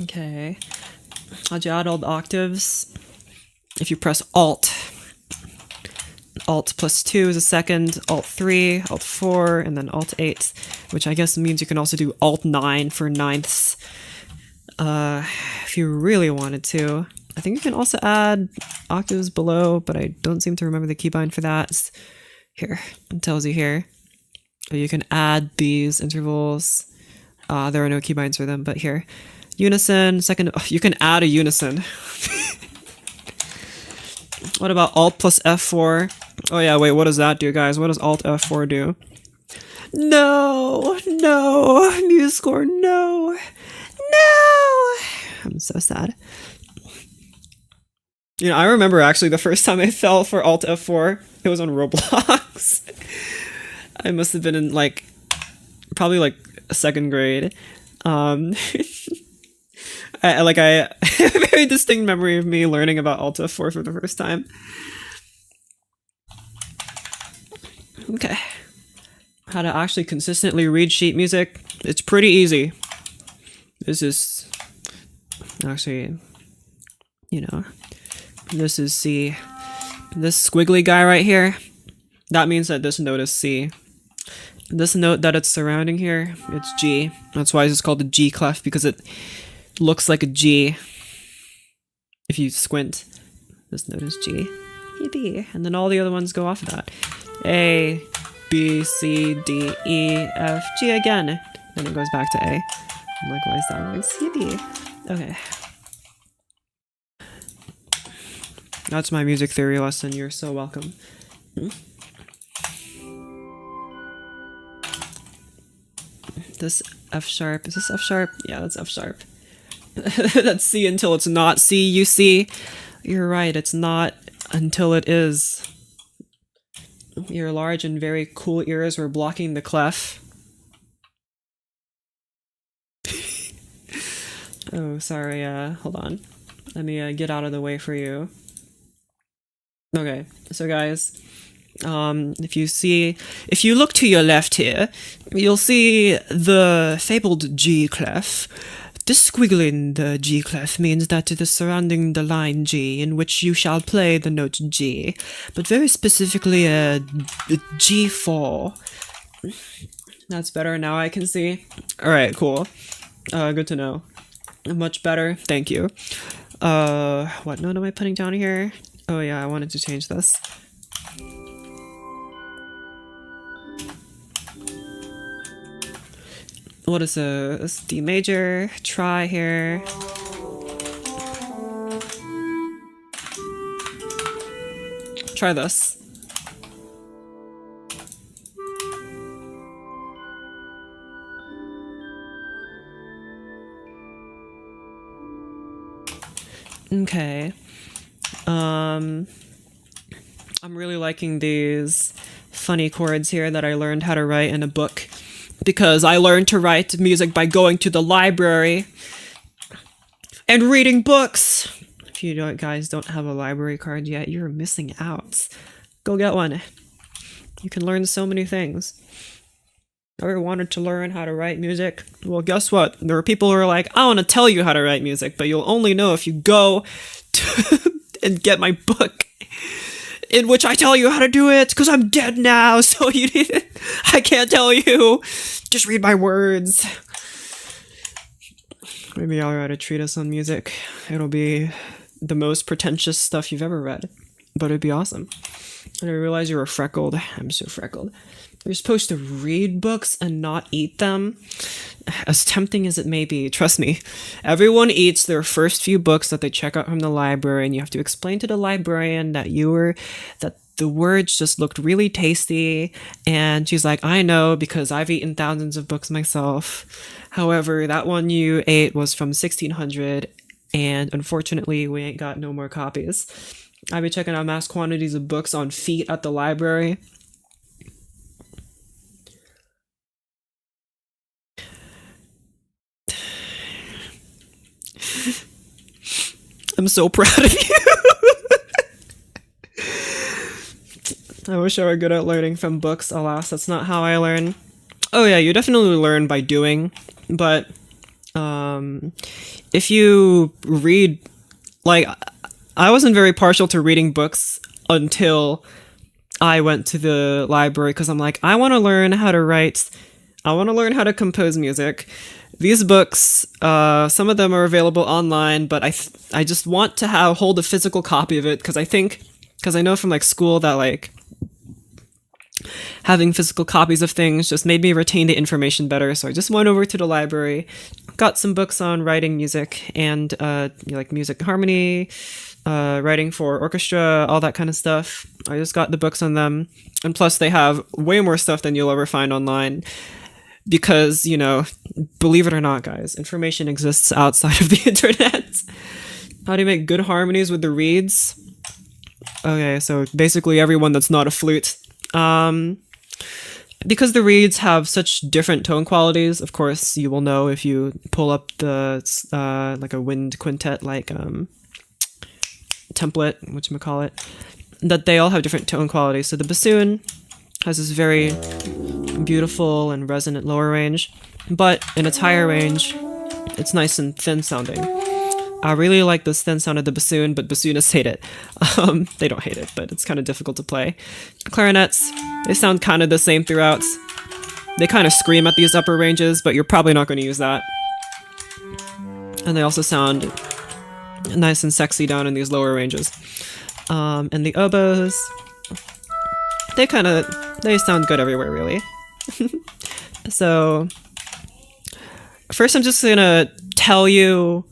Okay. How'd you add all the octaves? If you press Alt. Alt plus 2 is a second, Alt 3, Alt 4, and then Alt 8, which I guess means you can also do Alt 9 for ninths. If you really wanted to. I think you can also add octaves below, but I don't seem to remember the keybind for that. Here, it tells you here. You can add these intervals. There are no keybinds for them, but here. Unison, second, oh, you can add a unison. What about Alt plus F4? Oh yeah, wait, what does that do, guys? What does Alt F4 do? No, MuseScore, no. I'm so sad. You know, I remember actually the first time I fell for Alt F4, it was on Roblox. I must have been in probably second grade. I have a very distinct memory of me learning about Alt F4 for the first time. Okay. How to actually consistently read sheet music. It's pretty easy. This is actually, this is C. This squiggly guy right here, that means that this note is C. This note that it's surrounding here, it's G. That's why it's called the G clef, because it looks like a G if you squint. This note is G. Yippee. And then all the other ones go off of that. A, B, C, D, E, F, G again. Then it goes back to A. And likewise downwards. Yippee. Okay. That's my music theory lesson. You're so welcome. This F sharp. Is this F sharp? Yeah, that's F sharp. That's C until it's not C, you see? You're right, it's not until it is. Your large and very cool ears were blocking the clef. Oh, sorry, hold on. Let me get out of the way for you. Okay, so guys, if you look to your left here, you'll see the fabled G clef. This squiggle in the G clef means that it is surrounding the line G, in which you shall play the note G, but very specifically a G4. That's better, now I can see. Alright, cool. Good to know. Much better, thank you. What note am I putting down here? Oh yeah, I wanted to change this. What is this? D major, try here. Try this. Okay. I'm really liking these funny chords here that I learned how to write in a book, because I learned to write music by going to the library and reading books. If you guys don't have a library card yet, you're missing out. Go get one. You can learn so many things. Ever wanted to learn how to write music? Well, guess what? There are people who are like, I want to tell you how to write music, but you'll only know if you go and get my book in which I tell you how to do it, because I'm dead now, so you need it. I can't tell you. Just read my words. Maybe I'll write a treatise on music. It'll be the most pretentious stuff you've ever read, but it'd be awesome. And I realize you were freckled. I'm so freckled. You're supposed to read books and not eat them. As tempting as it may be, trust me, everyone eats their first few books that they check out from the library, and you have to explain to the librarian that the words just looked really tasty, and she's like, I know because I've eaten thousands of books myself. However, that one you ate was from 1600, and unfortunately we ain't got no more copies. I've been checking out mass quantities of books on feet at the library. I'm so proud of you. I wish I were good at learning from books. Alas, that's not how I learn. Oh yeah, you definitely learn by doing, but if you read, like, I wasn't very partial to reading books until I went to the library, because I'm like, I want to learn how to write, I want to learn how to compose music. These books, some of them are available online, but I just want to hold a physical copy of it, because I know from like school that like having physical copies of things just made me retain the information better. So I just went over to the library, got some books on writing music and like music harmony, writing for orchestra, all that kind of stuff. I just got the books on them, and plus they have way more stuff than you'll ever find online. Because, you know, believe it or not, guys, information exists outside of the internet. How do you make good harmonies with the reeds? Okay, so basically everyone that's not a flute. Because the reeds have such different tone qualities, of course, you will know if you pull up the, like a wind quintet, like, template, whatchamacallit, that they all have different tone qualities. So the bassoon has this very beautiful and resonant lower range, but in its higher range, it's nice and thin sounding. I really like this thin sound of the bassoon, but bassoonists hate it. They don't hate it, but it's kind of difficult to play. Clarinets, they sound kind of the same throughout. They kind of scream at these upper ranges, but you're probably not going to use that. And they also sound nice and sexy down in these lower ranges. And the oboes, they sound good everywhere, really. So first I'm just gonna tell you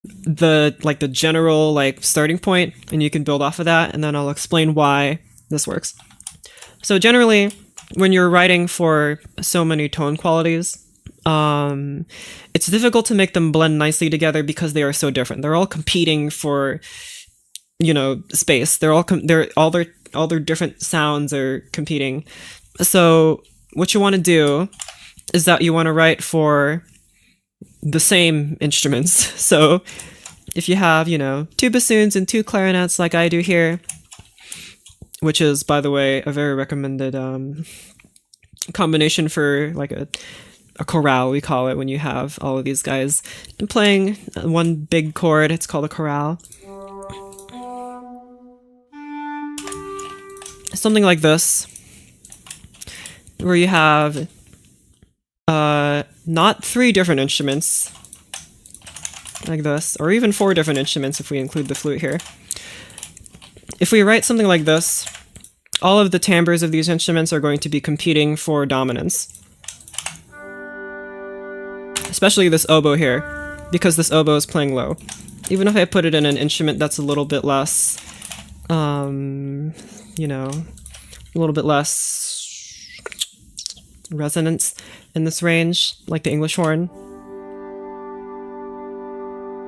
the general starting point, and you can build off of that, and then I'll explain why this works. So generally, when you're writing for so many tone qualities, it's difficult to make them blend nicely together because they are so different. They're all competing for, space. All their different sounds are competing. So what you want to do is that you want to write for the same instruments. So if you have, 2 bassoons and 2 clarinets like I do here, which is, by the way, a very recommended combination for like a chorale, we call it, when you have all of these guys playing one big chord. It's called a chorale. Something like this, where you have not 3 different instruments like this, or even 4 different instruments if we include the flute here. If we write something like this, all of the timbres of these instruments are going to be competing for dominance. Especially this oboe here, because this oboe is playing low. Even if I put it in an instrument that's a little bit less, a little bit less resonance in this range, like the English horn.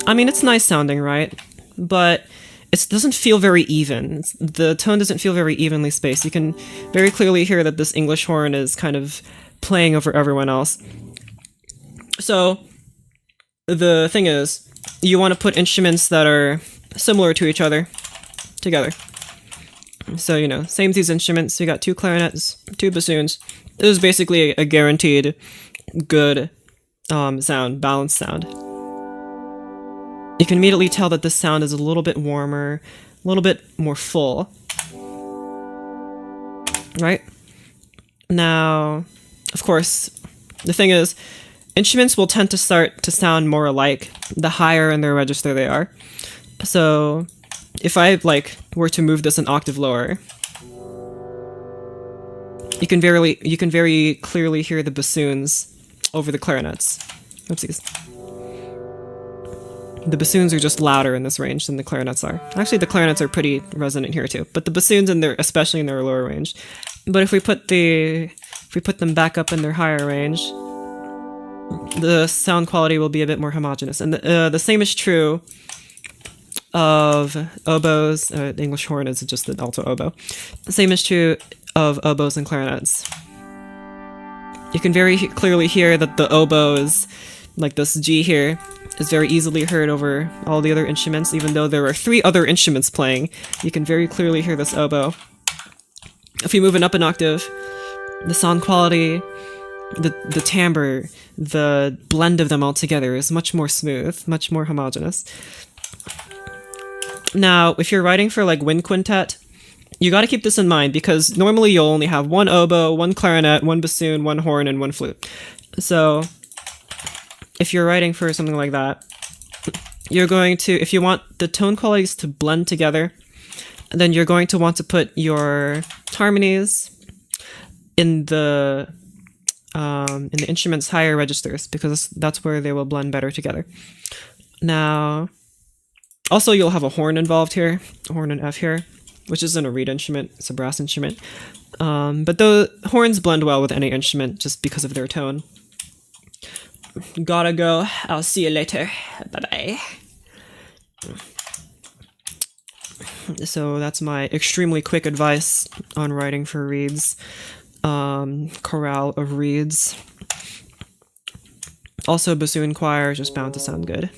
I mean, it's nice sounding, right? But it doesn't feel very even. The tone doesn't feel very evenly spaced. You can very clearly hear that this English horn is kind of playing over everyone else. So the thing is, you want to put instruments that are similar to each other together. So, same as these instruments. We got 2 clarinets, 2 bassoons, This is basically a guaranteed good sound, balanced sound. You can immediately tell that this sound is a little bit warmer, a little bit more full. Right? Now, of course, the thing is, instruments will tend to start to sound more alike the higher in their register they are. So if I were to move this an octave lower, you can very clearly hear the bassoons over the clarinets. Oopsies. The bassoons are just louder in this range than the clarinets are. Actually, the clarinets are pretty resonant here too, but the bassoons especially in their lower range. But if we put them back up in their higher range, the sound quality will be a bit more homogeneous. And the same is true of oboes. The English horn is just an alto oboe. The same is true of oboes and clarinets. You can very clearly hear that the oboe is, like this G here, is very easily heard over all the other instruments, even though there are 3 other instruments playing. You can very clearly hear this oboe. If you move it up an octave, the sound quality, the timbre, the blend of them all together is much more smooth, much more homogeneous. Now, if you're writing for wind quintet, you got to keep this in mind, because normally you'll only have 1 oboe, 1 clarinet, 1 bassoon, 1 horn, and 1 flute. So if you're writing for something like that, you're going to, if you want the tone qualities to blend together, then you're going to want to put your harmonies in the instrument's higher registers, because that's where they will blend better together. Now, also you'll have a horn involved here, a horn and F here, which isn't a reed instrument, it's a brass instrument. But the horns blend well with any instrument just because of their tone. Gotta go. I'll see you later. Bye-bye. So that's my extremely quick advice on writing for reeds. Chorale of reeds. Also, bassoon choir is just bound to sound good.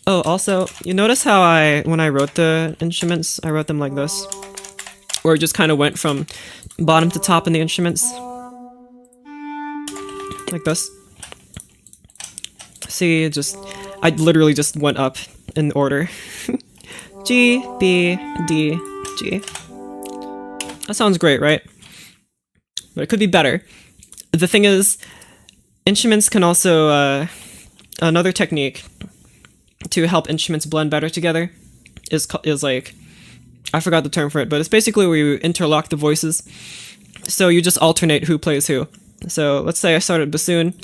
Oh, also, you notice how when I wrote the instruments, I wrote them like this? Or it just kind of went from bottom to top in the instruments. Like this. See, I literally just went up in order. G, B, D, G. That sounds great, right? But it could be better. The thing is, instruments can also, another technique to help instruments blend better together is I forgot the term for it, but it's basically where you interlock the voices. So you just alternate who plays who. So let's say I started bassoon.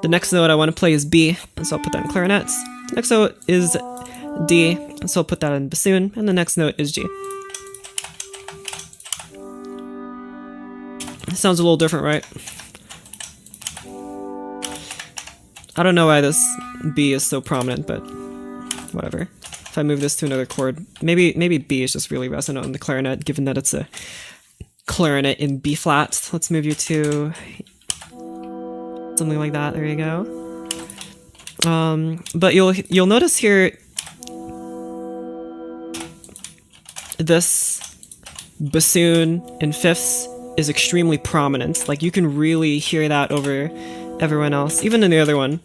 The next note I want to play is B, so I'll put that in clarinets. The next note is D, so I'll put that in bassoon. And the next note is G. It sounds a little different, right? I don't know why this B is so prominent, but whatever. If I move this to another chord, maybe B is just really resonant on the clarinet, given that it's a clarinet in B flat. Let's move you to something like that. There you go. But you'll notice here this bassoon in fifths is extremely prominent. Like, you can really hear that over everyone else, even in the other one.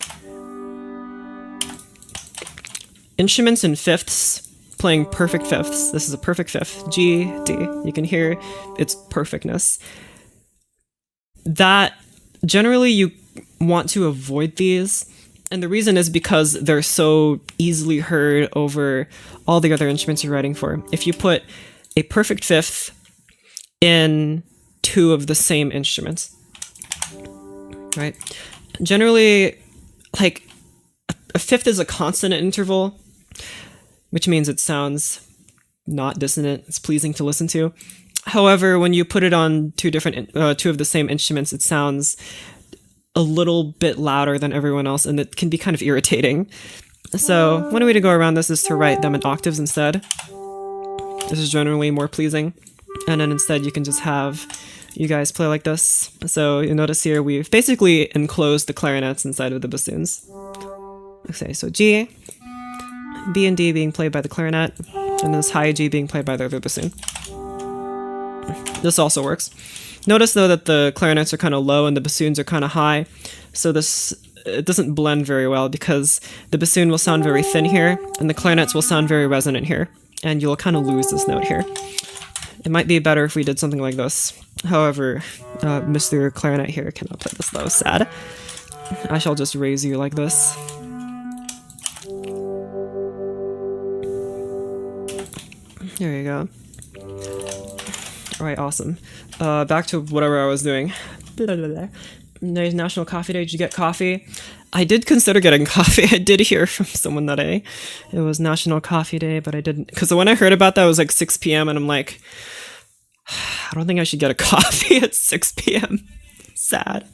Instruments in fifths, playing perfect fifths. This is a perfect fifth. G, D. You can hear its perfectness. That, generally you want to avoid these, and the reason is because they're so easily heard over all the other instruments you're writing for. If you put a perfect fifth in two of the same instruments, right? Generally, like, a fifth is a consonant interval, which means it sounds not dissonant. It's pleasing to listen to. However, when you put it on two of the same instruments, it sounds a little bit louder than everyone else, and it can be kind of irritating. So one way to go around this is to write them in octaves instead. This is generally more pleasing. And then instead you can just have you guys play like this. So you'll notice here we've basically enclosed the clarinets inside of the bassoons. Okay, so G, B and D being played by the clarinet. and this high G being played by the other bassoon. This also works. Notice though that the clarinets are kind of low and the bassoons are kind of high, so it doesn't blend very well because the bassoon will sound very thin here and the clarinets will sound very resonant here, and you'll kind of lose this note here. It might be better if we did something like this. However, Mr. Clarinet here cannot play this low. Sad. I shall just raise you like this. There you go. Alright, awesome. Back to whatever I was doing. There's National Coffee Day. Did you get coffee? I did consider getting coffee. I did hear from someone that it was National Coffee Day, but I didn't. Because when I heard about that, it was like 6 p.m. and I'm like, I don't think I should get a coffee at 6 p.m. Sad.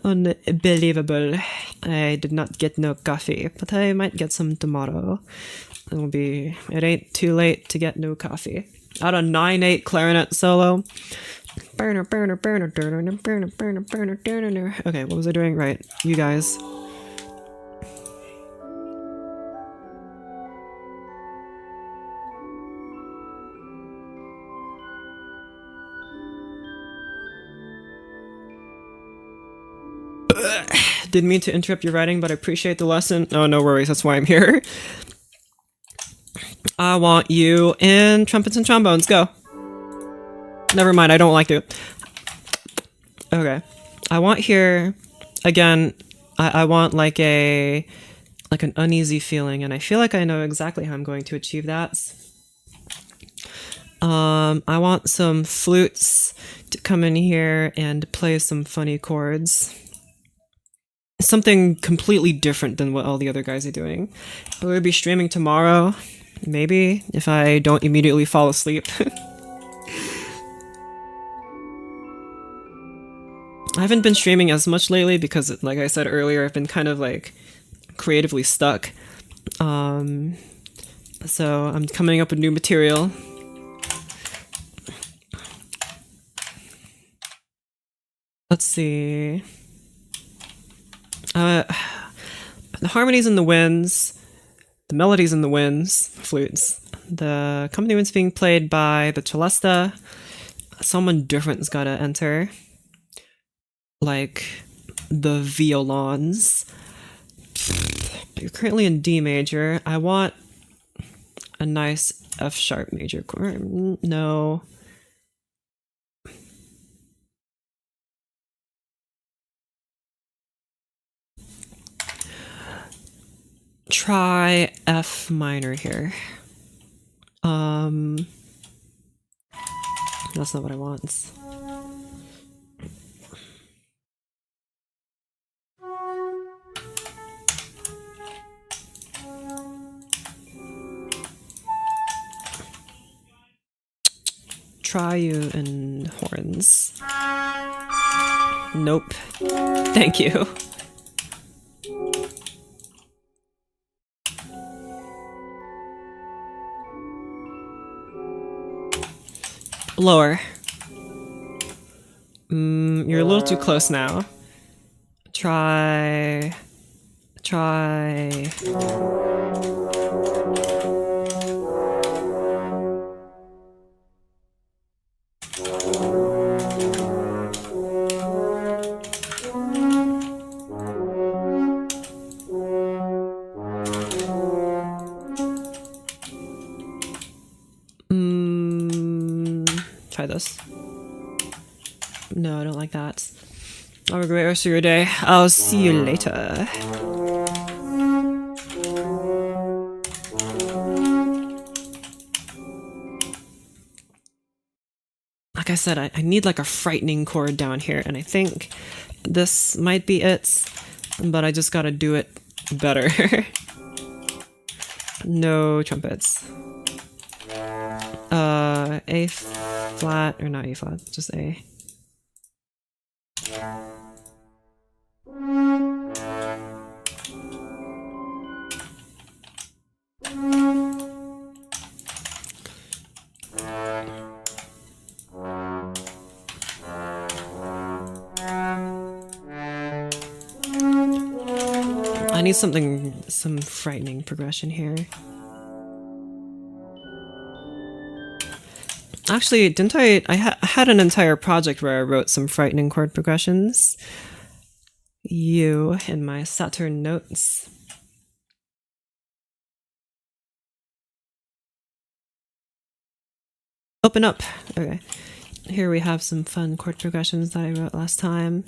Unbelievable. I did not get no coffee, but I might get some tomorrow. It ain't too late to get no coffee. Out of 9/8 clarinet solo. Okay, what was I doing? Right, you guys. Didn't mean to interrupt your writing, but I appreciate the lesson. Oh, no worries, that's why I'm here. I want you in trumpets and trombones. Go. Never mind, I don't like it. Okay. I want here, again, I want like an uneasy feeling, and I feel like I know exactly how I'm going to achieve that. I want some flutes to come in here and play some funny chords. Something completely different than what all the other guys are doing. We'll be streaming tomorrow, maybe, if I don't immediately fall asleep. I haven't been streaming as much lately because, like I said earlier, I've been kind of like creatively stuck. So I'm coming up with new material. Let's see. The harmonies in the winds, the melodies in the winds, flutes. The accompaniments being played by the celesta. Someone different's gotta enter. Like the violons. You're currently in D major. I want a nice F sharp major chord. No. Try F minor here. That's not what I want. Try you in horns. Nope. Thank you. Lower. You're a little too close now. Try. Try this. No, I don't like that. Have a great rest of your day. I'll see you later. Like I said, I need like a frightening chord down here, and I think this might be it, but I just gotta do it better. No trumpets. A flat, or not A flat, just A. I need some frightening progression here. Actually, didn't I had an entire project where I wrote some frightening chord progressions. You in my Saturn notes. Open up. Okay. Here we have some fun chord progressions that I wrote last time.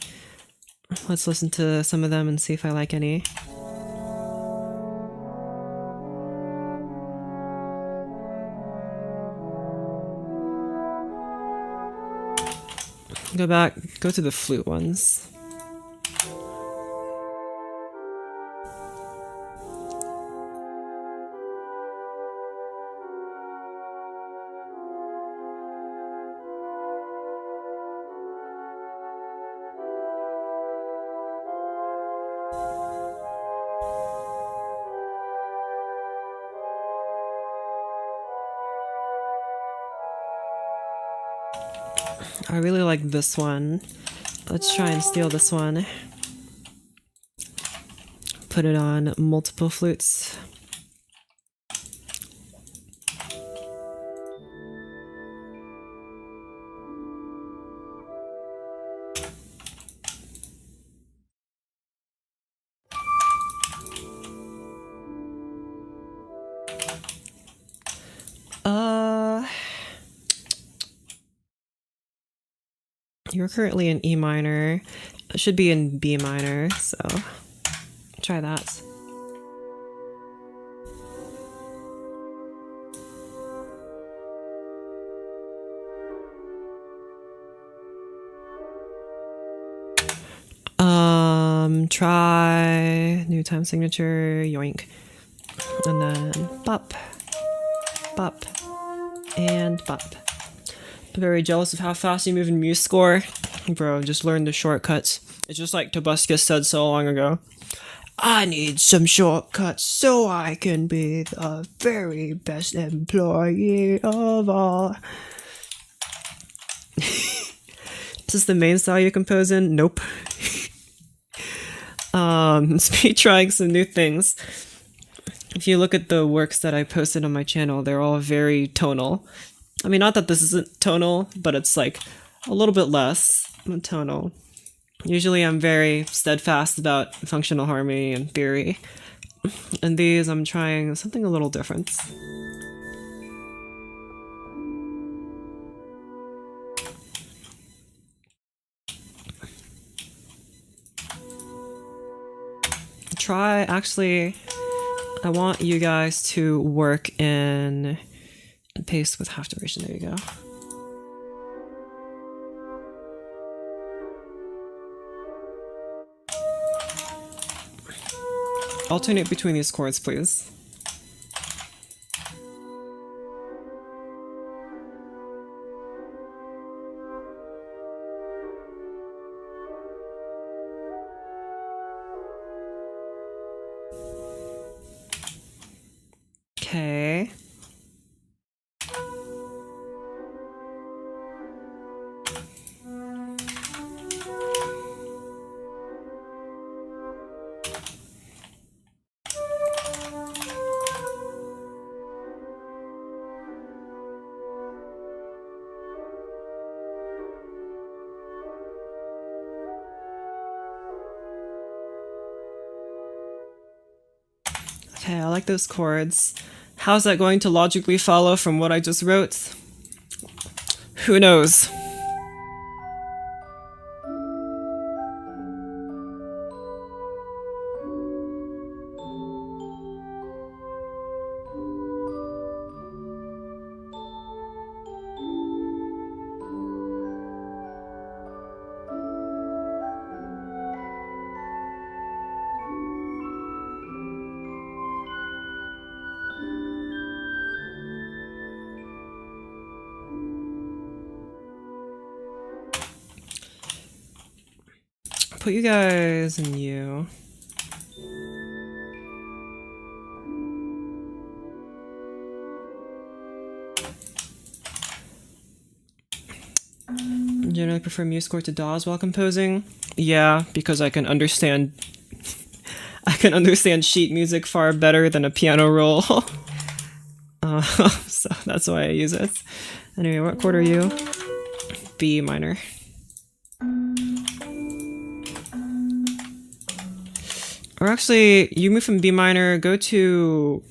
Let's listen to some of them and see if I like any. Go to the flute ones. I really like this one. Let's try and steal this one. Put it on multiple flutes. You're currently in E minor. It should be in B minor, so try that. Try new time signature, yoink. And then bop, bop, and bop. Very jealous of how fast you move in MuseScore. Bro, just learn the shortcuts. It's just like Tobuscus said so long ago. I need some shortcuts so I can be the very best employee of all. Is this the main style you compose in? Nope. Speed trying some new things. If you look at the works that I posted on my channel, they're all very tonal. I mean, not that this isn't tonal, but it's like a little bit less tonal. Usually I'm very steadfast about functional harmony and theory. And these, I'm trying something a little different. Actually, I want you guys to work in paste with half duration. There you go. Alternate between these chords, please. Okay. Okay, I like those chords. How's that going to logically follow from what I just wrote? Who knows? Put you guys in you. Generally prefer MuseScore to DAWs while composing. Yeah, because I can understand sheet music far better than a piano roll. So that's why I use it. Anyway, what chord are you? B minor. Or actually, you move from B minor, go to...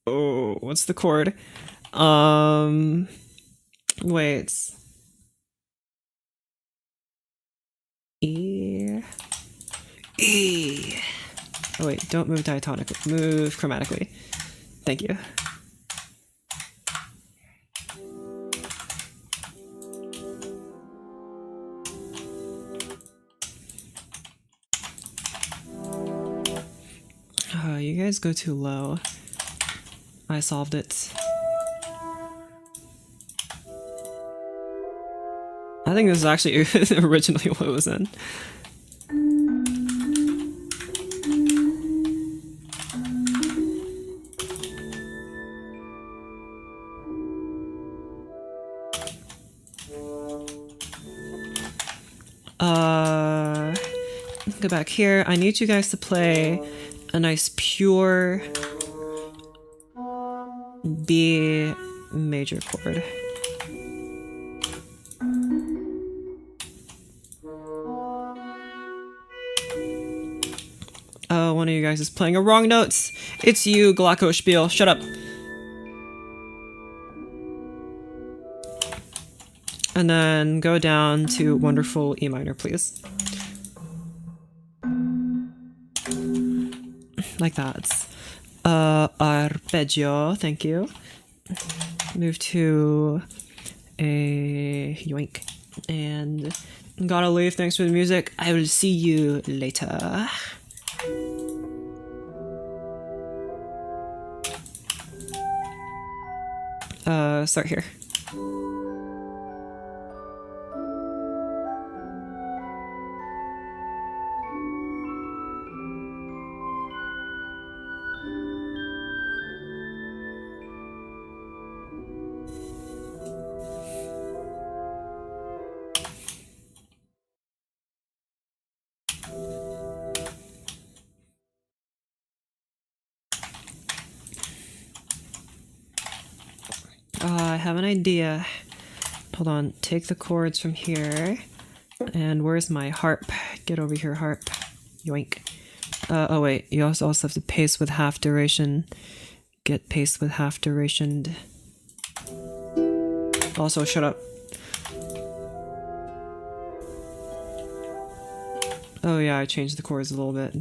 Oh, what's the chord? Wait. E. E. Oh wait, don't move diatonically. Move chromatically. Thank you. You guys go too low. I solved it. I think this is actually originally what it was in. Go back here. I need you guys to play a nice pure B major chord. One of you guys is playing a wrong notes. It's you, Glockenspiel. Shut up. And then go down to wonderful E minor, please. Like that. Arpeggio, thank you. Move to a yoink. And gotta leave, thanks for the music. I will see you later. Start here. I have an idea. Hold on, take the chords from here. And where's my harp? Get over here, harp. Yoink. Oh wait, you also have to pace with half duration. Get pace with half duration. Also, shut up. Oh yeah, I changed the chords a little bit.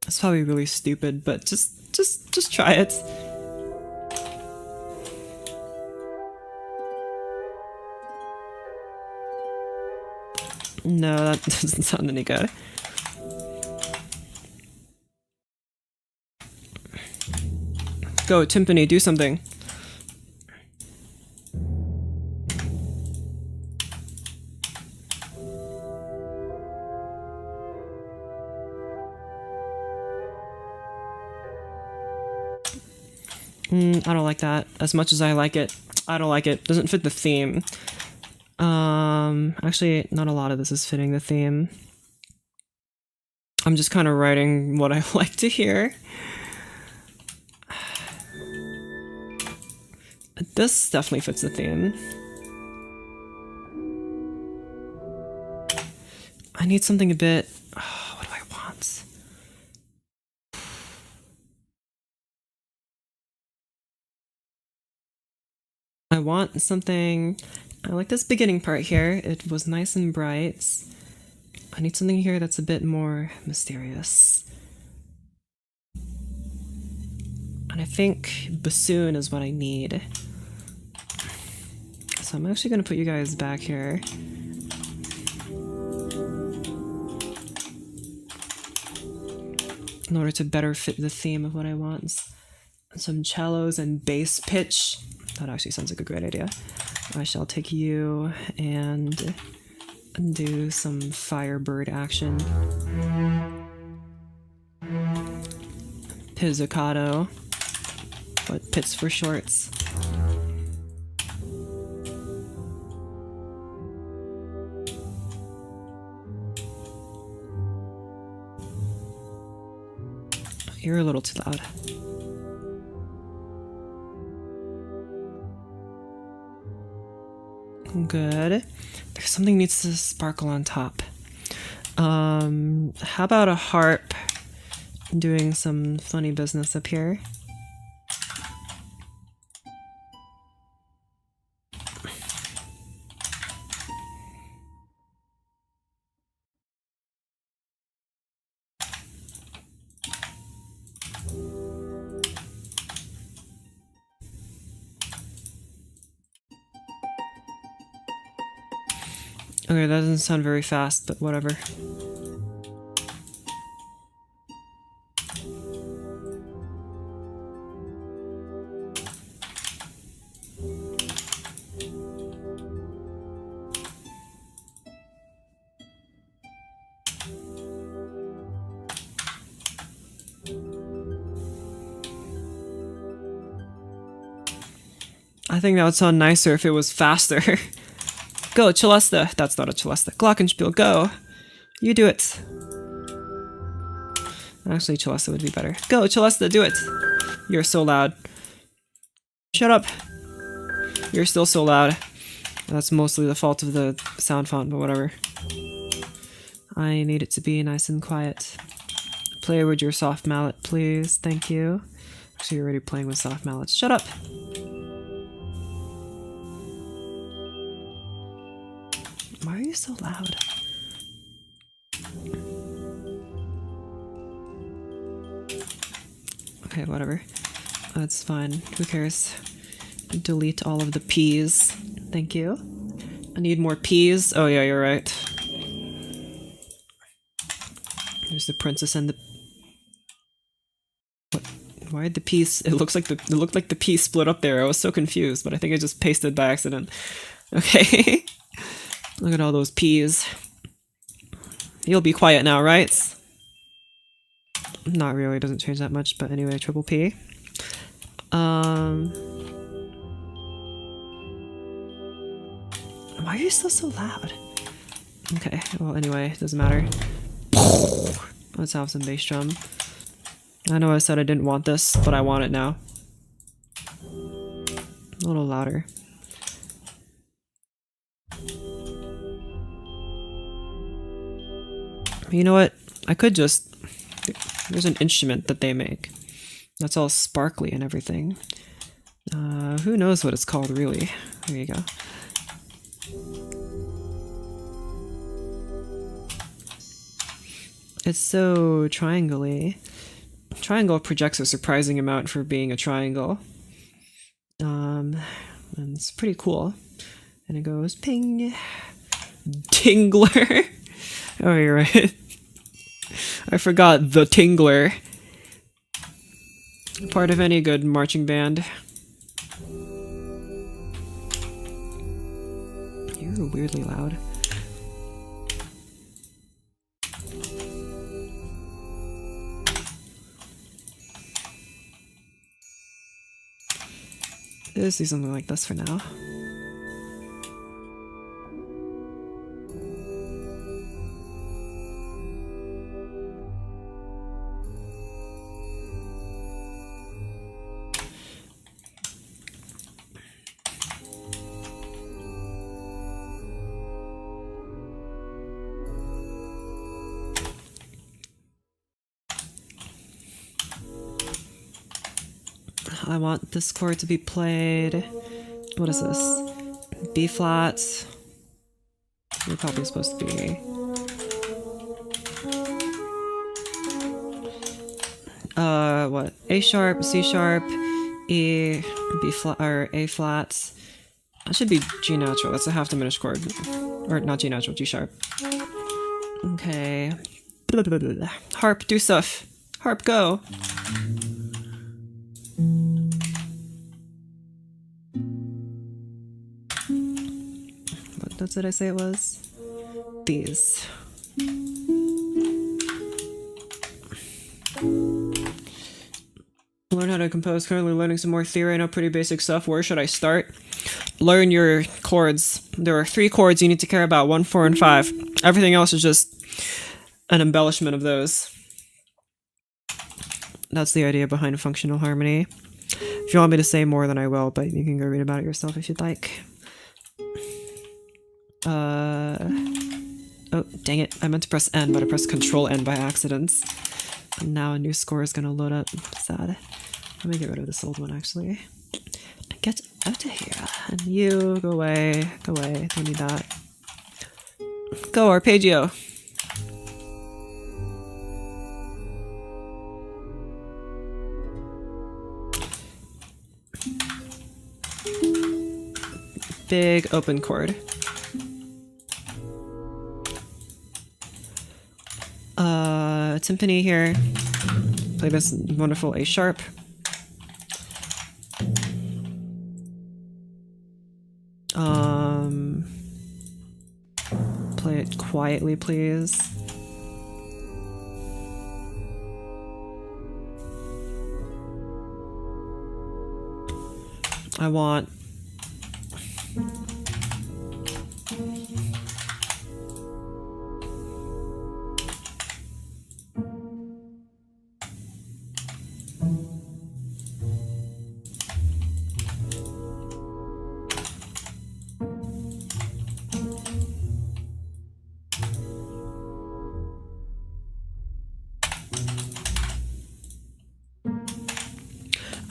It's probably really stupid, but just try it. No, that doesn't sound any good. Go, timpani, do something. I don't like that as much as I like it. I don't like it. Doesn't fit the theme. Actually, not a lot of this is fitting the theme. I'm just kind of writing what I like to hear. This definitely fits the theme. I need something a bit... Oh, what do I want? I want something... I like this beginning part here. It was nice and bright. I need something here that's a bit more mysterious. And I think bassoon is what I need. So I'm actually going to put you guys back here. In order to better fit the theme of what I want. Some cellos and bass pitch. That actually sounds like a great idea. I shall take you and do some Firebird action. Pizzicato. What, pits for shorts? You're a little too loud. Good. There's something needs to sparkle on top. How about a harp doing some funny business up here? Okay, that doesn't sound very fast, but whatever. I think that would sound nicer if it was faster. Go, Celesta. That's not a Celesta. Glockenspiel, go. You do it. Actually, Celesta would be better. Go, Celesta, do it. You're so loud. Shut up. You're still so loud. That's mostly the fault of the sound font, but whatever. I need it to be nice and quiet. Play with your soft mallet, please. Thank you. Actually, you're already playing with soft mallets. Shut up. Why are you so loud? Okay, whatever. That's fine. Who cares? Delete all of the P's. Thank you. I need more P's. Oh yeah, you're right. There's the princess and the... What? Why did the P's... It looked like the P split up there. I was so confused, but I think I just pasted by accident. Okay. Look at all those P's. You'll be quiet now, right? Not really, doesn't change that much, but anyway, triple P. Why are you still so loud? Okay, well anyway, doesn't matter. Let's have some bass drum. I know I said I didn't want this, but I want it now. A little louder. You know what? I could just... There's an instrument that they make. That's all sparkly and everything. Who knows what it's called, really? There you go. It's so triangle-y. Triangle projects a surprising amount for being a triangle. And it's pretty cool. And it goes ping. Tingler. Oh, you're right. I forgot the tingler. Part of any good marching band. You're weirdly loud. Let's do something like this for now. I want this chord to be played. What is this? B flat. You're probably supposed to be. What? A sharp, C sharp, E, B flat, or A flat. That should be G natural. That's a half diminished chord. Or not G natural, G sharp. Okay. Harp, do stuff. Harp, go. What did I say it was? These. learn how to compose. Currently learning some more theory. I know pretty basic stuff. Where should I start? Learn your chords. There are 3 chords you need to care about, 1, 4, and 5. Everything else is just an embellishment of those. That's the idea behind functional harmony. If you want me to say more, then I will, but you can go read about it yourself if you'd like. Oh, dang it. I meant to press N, but I pressed Control N by accident. And now a new score is gonna load up. Sad. Let me get rid of this old one, actually. Get out of here. And you, go away. Go away. Don't need that. Go, Arpeggio. Big open chord. Timpani here. Play this wonderful A sharp. Play it quietly, please. I want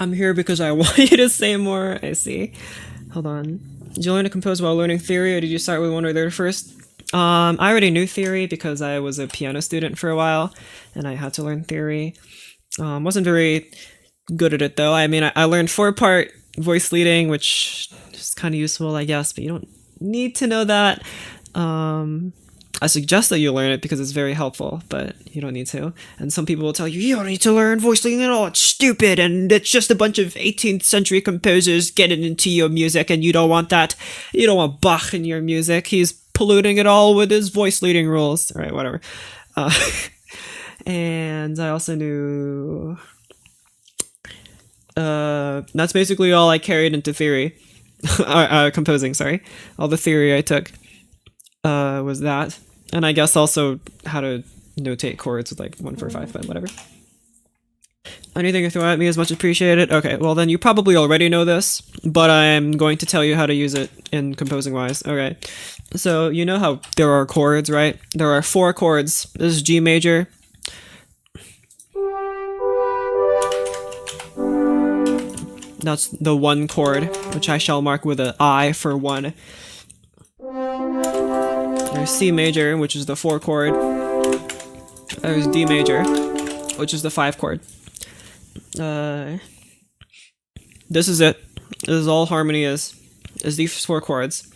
I'm here because I want you to say more. I see. Hold on. Did you learn to compose while learning theory, or did you start with one or the other first? I already knew theory because I was a piano student for a while, and I had to learn theory. Wasn't very good at it, though. I mean, I learned 4-part voice leading, which is kind of useful, I guess, but you don't need to know that. I suggest that you learn it because it's very helpful, but you don't need to. And some people will tell you, you don't need to learn voice leading at all, it's stupid, and it's just a bunch of 18th century composers getting into your music, and you don't want that. You don't want Bach in your music. He's polluting it all with his voice leading rules. All right, whatever. And I also knew... that's basically all I carried into theory. Composing, sorry. All the theory I took was that. And I guess also how to notate chords with like 1, 4, 5, but whatever. Anything you throw at me is much appreciated. Okay, well then you probably already know this, but I'm going to tell you how to use it in composing wise. Okay, so you know how there are chords, right? There are 4 chords. This is G major. That's the 1 chord, which I shall mark with an I for 1. There's C major, which is the 4 chord. There's D major, which is the 5 chord. This is it. This is all harmony is these 4 chords.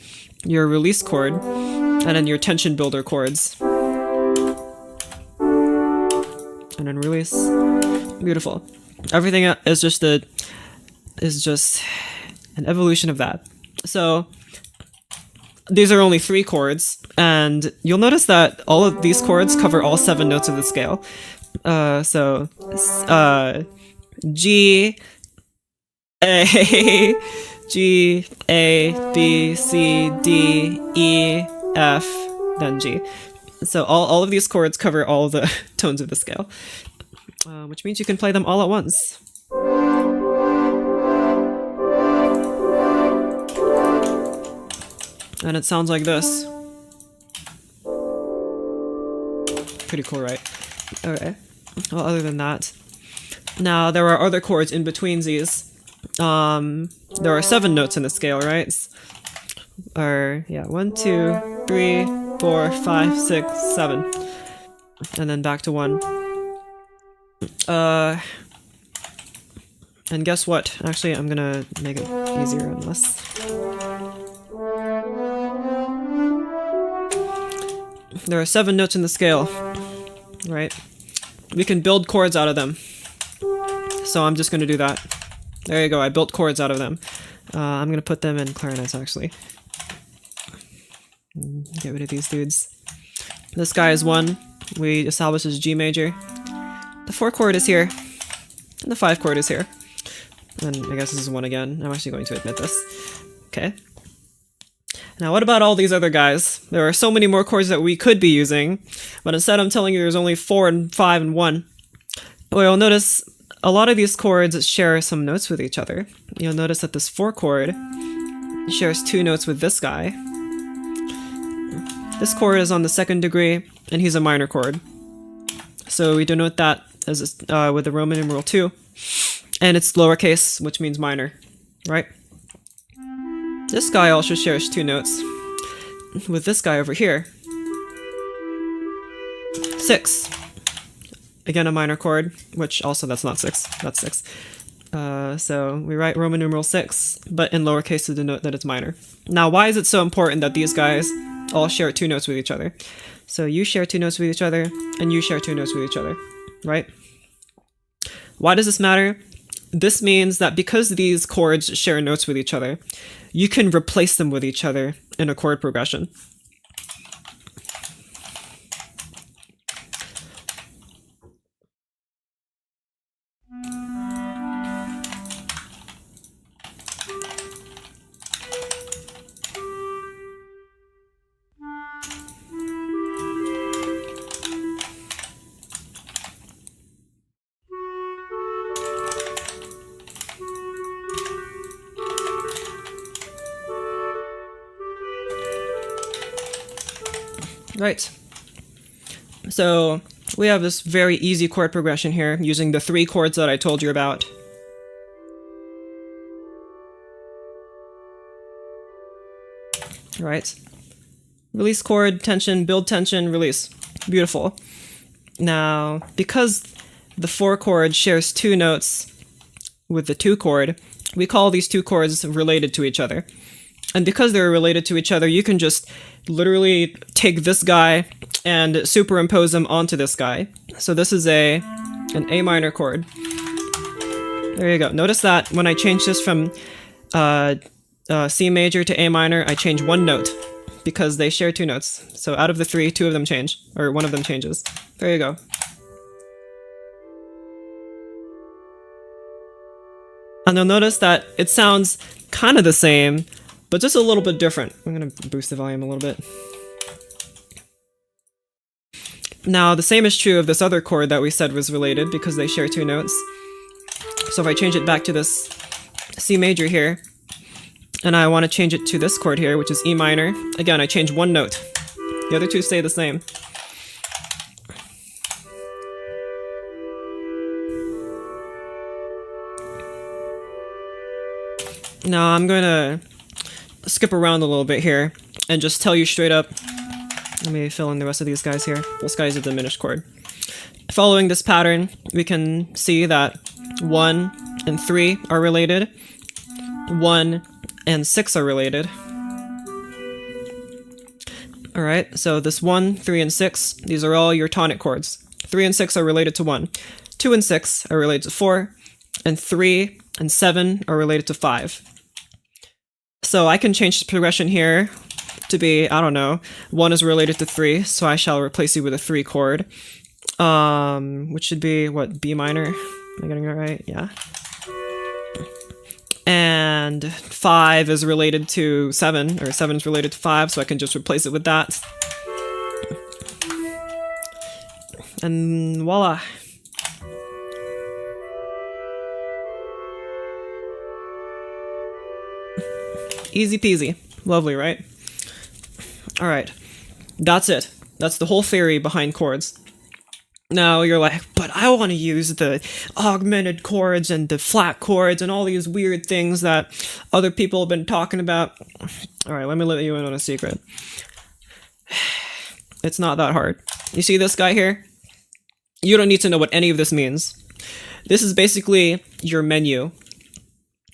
Your release chord, and then your tension builder chords. And then release. Beautiful. Everything is just an evolution of that. So these are only 3 chords, and you'll notice that all of these chords cover all 7 notes of the scale. G, A, G, A, B, C, D, E, F, then G. So all of these chords cover all the tones of the scale, which means you can play them all at once. And it sounds like this. Pretty cool, right? Okay. Well, other than that, now there are other chords in between these. There are 7 notes in the scale, right? Or yeah, 1, 2, 3, 4, 5, 6, 7, and then back to 1. And guess what? Actually, I'm gonna make it easier on this. There are 7 notes in the scale, right? We can build chords out of them. So I'm just going to do that. There you go, I built chords out of them. I'm going to put them in clarinets, actually. Get rid of these dudes. This guy is 1. We established as G major. The 4 chord is here. And the 5 chord is here. And I guess this is 1 again. I'm actually going to admit this. Okay. Now what about all these other guys? There are so many more chords that we could be using, but instead I'm telling you there's only 4 and 5 and 1. Well, you'll notice a lot of these chords share some notes with each other. You'll notice that this 4 chord shares 2 notes with this guy. This chord is on the 2nd degree, and he's a minor chord. So we denote that as with the Roman numeral 2, and it's lowercase, which means minor, right? This guy also shares 2 notes with this guy over here. 6. Again, a minor chord, which also that's not 6, that's 6. So we write Roman numeral 6, but in lowercase to denote that it's minor. Now, why is it so important that these guys all share 2 notes with each other? So you share 2 notes with each other, and you share 2 notes with each other, right? Why does this matter? This means that because these chords share notes with each other, you can replace them with each other in a chord progression. Right. So we have this very easy chord progression here using the 3 chords that I told you about. Right. Release chord, tension, build tension, release. Beautiful. Now, because the 4 chord shares 2 notes with the 2 chord, we call these 2 chords related to each other. And because they're related to each other, you can just literally take this guy and superimpose him onto this guy. So this is an A minor chord. There you go. Notice that when I change this from C major to A minor, I change 1 note because they share 2 notes. So out of the 3, 2 of them change, or 1 of them changes. There you go. And you'll notice that it sounds kind of the same, but just a little bit different. I'm going to boost the volume a little bit. Now, the same is true of this other chord that we said was related because they share 2 notes. So if I change it back to this C major here, and I want to change it to this chord here, which is E minor, again, I change 1 note. The other 2 stay the same. Now I'm going to skip around a little bit here and just tell you straight up. Let me fill in the rest of these guys here. This guy is a diminished chord. Following this pattern, we can see that 1 and 3 are related. 1 and 6 are related. Alright, so this 1, 3, and 6, these are all your tonic chords. 3 and 6 are related to 1. 2 and 6 are related to 4. And 3 and 7 are related to 5. So I can change the progression here to be, I don't know, 1 is related to 3, so I shall replace you with a 3 chord. Which should be, what, B minor? Am I getting it right? Yeah. And 5 is related to 7, or 7 is related to 5, so I can just replace it with that. And voila. Easy peasy. Lovely, right? Alright. That's it. That's the whole theory behind chords. Now you're like, but I want to use the augmented chords and the flat chords and all these weird things that other people have been talking about. Alright, let me let you in on a secret. It's not that hard. You see this guy here? You don't need to know what any of this means. This is basically your menu,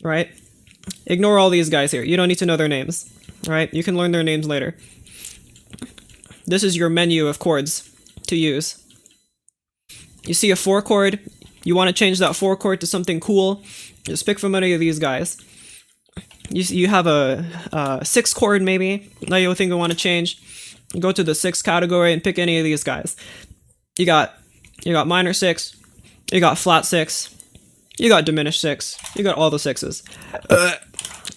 right? Ignore all these guys here. You don't need to know their names, right? You can learn their names later. This is your menu of chords to use. You see a 4 chord, you want to change that 4 chord to something cool, just pick from any of these guys. You have a 6 chord maybe, now you think you want to change, go to the 6 category and pick any of these guys. You got minor 6, you got flat 6, You got diminished 6. You got all the 6s.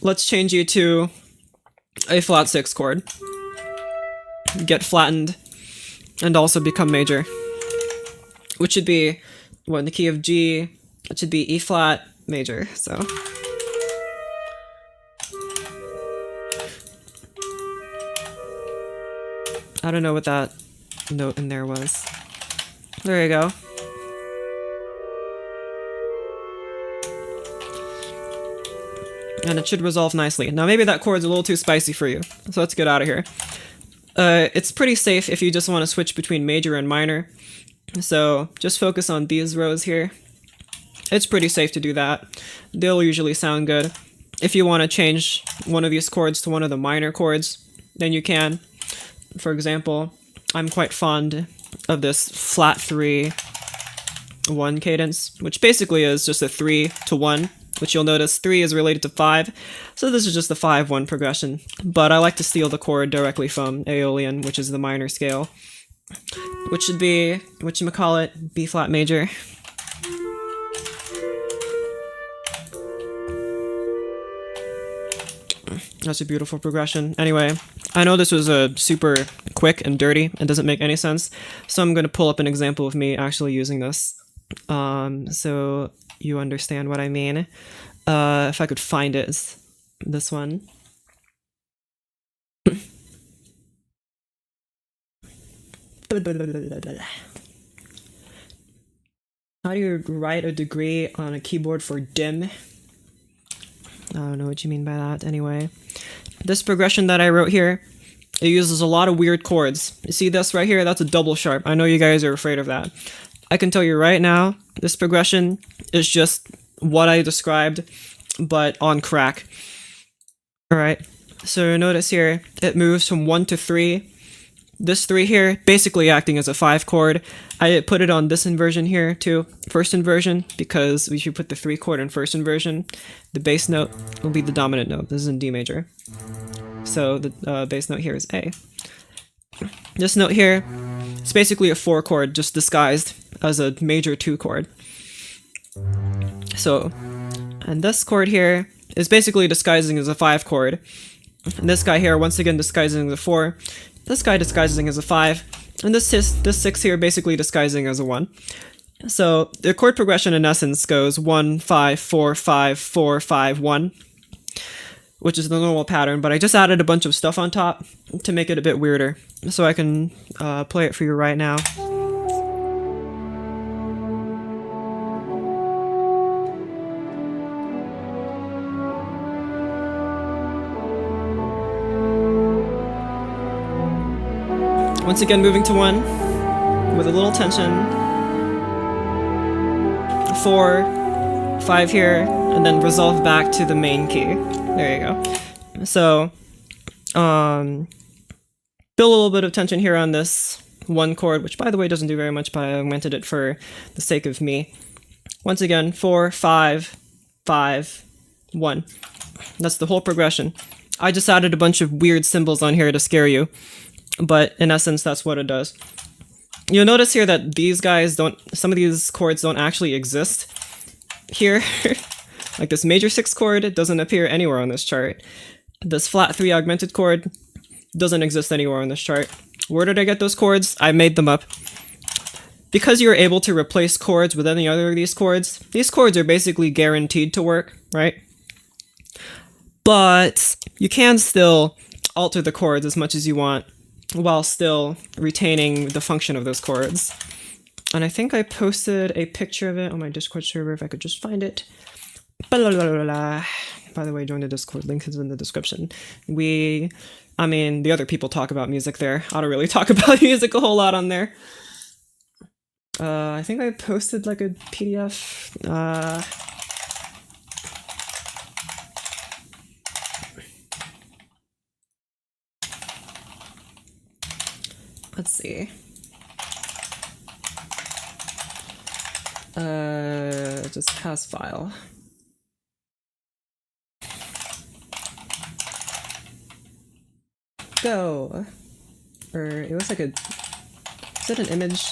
Let's change you to a flat 6 chord. Get flattened and also become major. Which should be, what, in the key of G, it should be E flat major, so. I don't know what that note in there was. There you go. And it should resolve nicely. Now maybe that chord's a little too spicy for you, so let's get out of here. It's pretty safe if you just want to switch between major and minor. So just focus on these rows here. It's pretty safe to do that. They'll usually sound good. If you want to change one of these chords to one of the minor chords, then you can. For example, I'm quite fond of this flat 3 1 cadence, which basically is just a 3 to 1, which you'll notice 3 is related to 5, so this is just the 5-1 progression. But I like to steal the chord directly from Aeolian, which is the minor scale, which should be, whatchamacallit, B flat major. That's a beautiful progression. Anyway, I know this was a super quick and dirty and doesn't make any sense, so I'm going to pull up an example of me actually using this, so you understand what I mean. If I could find it, it's this one. How do you write a degree on a keyboard for dim? I don't know what you mean by that. Anyway, this progression that I wrote here, it uses a lot of weird chords. You see this right here? That's a double sharp. I know you guys are afraid of that. I can tell you right now, this progression is just what I described, but on crack. Alright, so notice here, it moves from 1 to 3. This 3 here, basically acting as a 5 chord. I put it on this inversion here too, first inversion, because we should put the 3 chord in first inversion. The bass note will be the dominant note. This is in D major. So the bass note here is A. This note here, it's basically a 4 chord, just disguised as a major 2 chord. So, and this chord here is basically disguising as a 5 chord. And this guy here, once again, disguising as a 4. This guy disguising as a 5, and this 6 here basically disguising as a 1. So the chord progression in essence goes 1, 5, 4, 5, 4, 5, 1, which is the normal pattern, but I just added a bunch of stuff on top to make it a bit weirder. So I can play it for you right now. Once again, moving to 1 with a little tension. 4, 5 here, and then resolve back to the main key. There you go. So, build a little bit of tension here on this 1 chord, which by the way doesn't do very much, but I augmented it for the sake of me. Once again, 4, 5, 5, 1. That's the whole progression. I just added a bunch of weird symbols on here to scare you. But in essence, that's what it does. You'll notice here that these guys some of these chords don't actually exist here. Like this major 6 chord, it doesn't appear anywhere on this chart. This flat 3 augmented chord doesn't exist anywhere on this chart. Where did I get those chords? I made them up. Because you're able to replace chords with any other of these chords are basically guaranteed to work, right? But you can still alter the chords as much as you want, while still retaining the function of those chords. And I think I posted a picture of it on my Discord server if I could just find it. By the way, join the Discord, link is in the description. The other people talk about music there. I don't really talk about music a whole lot on there. I think I posted like a PDF. Let's see. Just has file. Go. Or it was like a. Is it an image?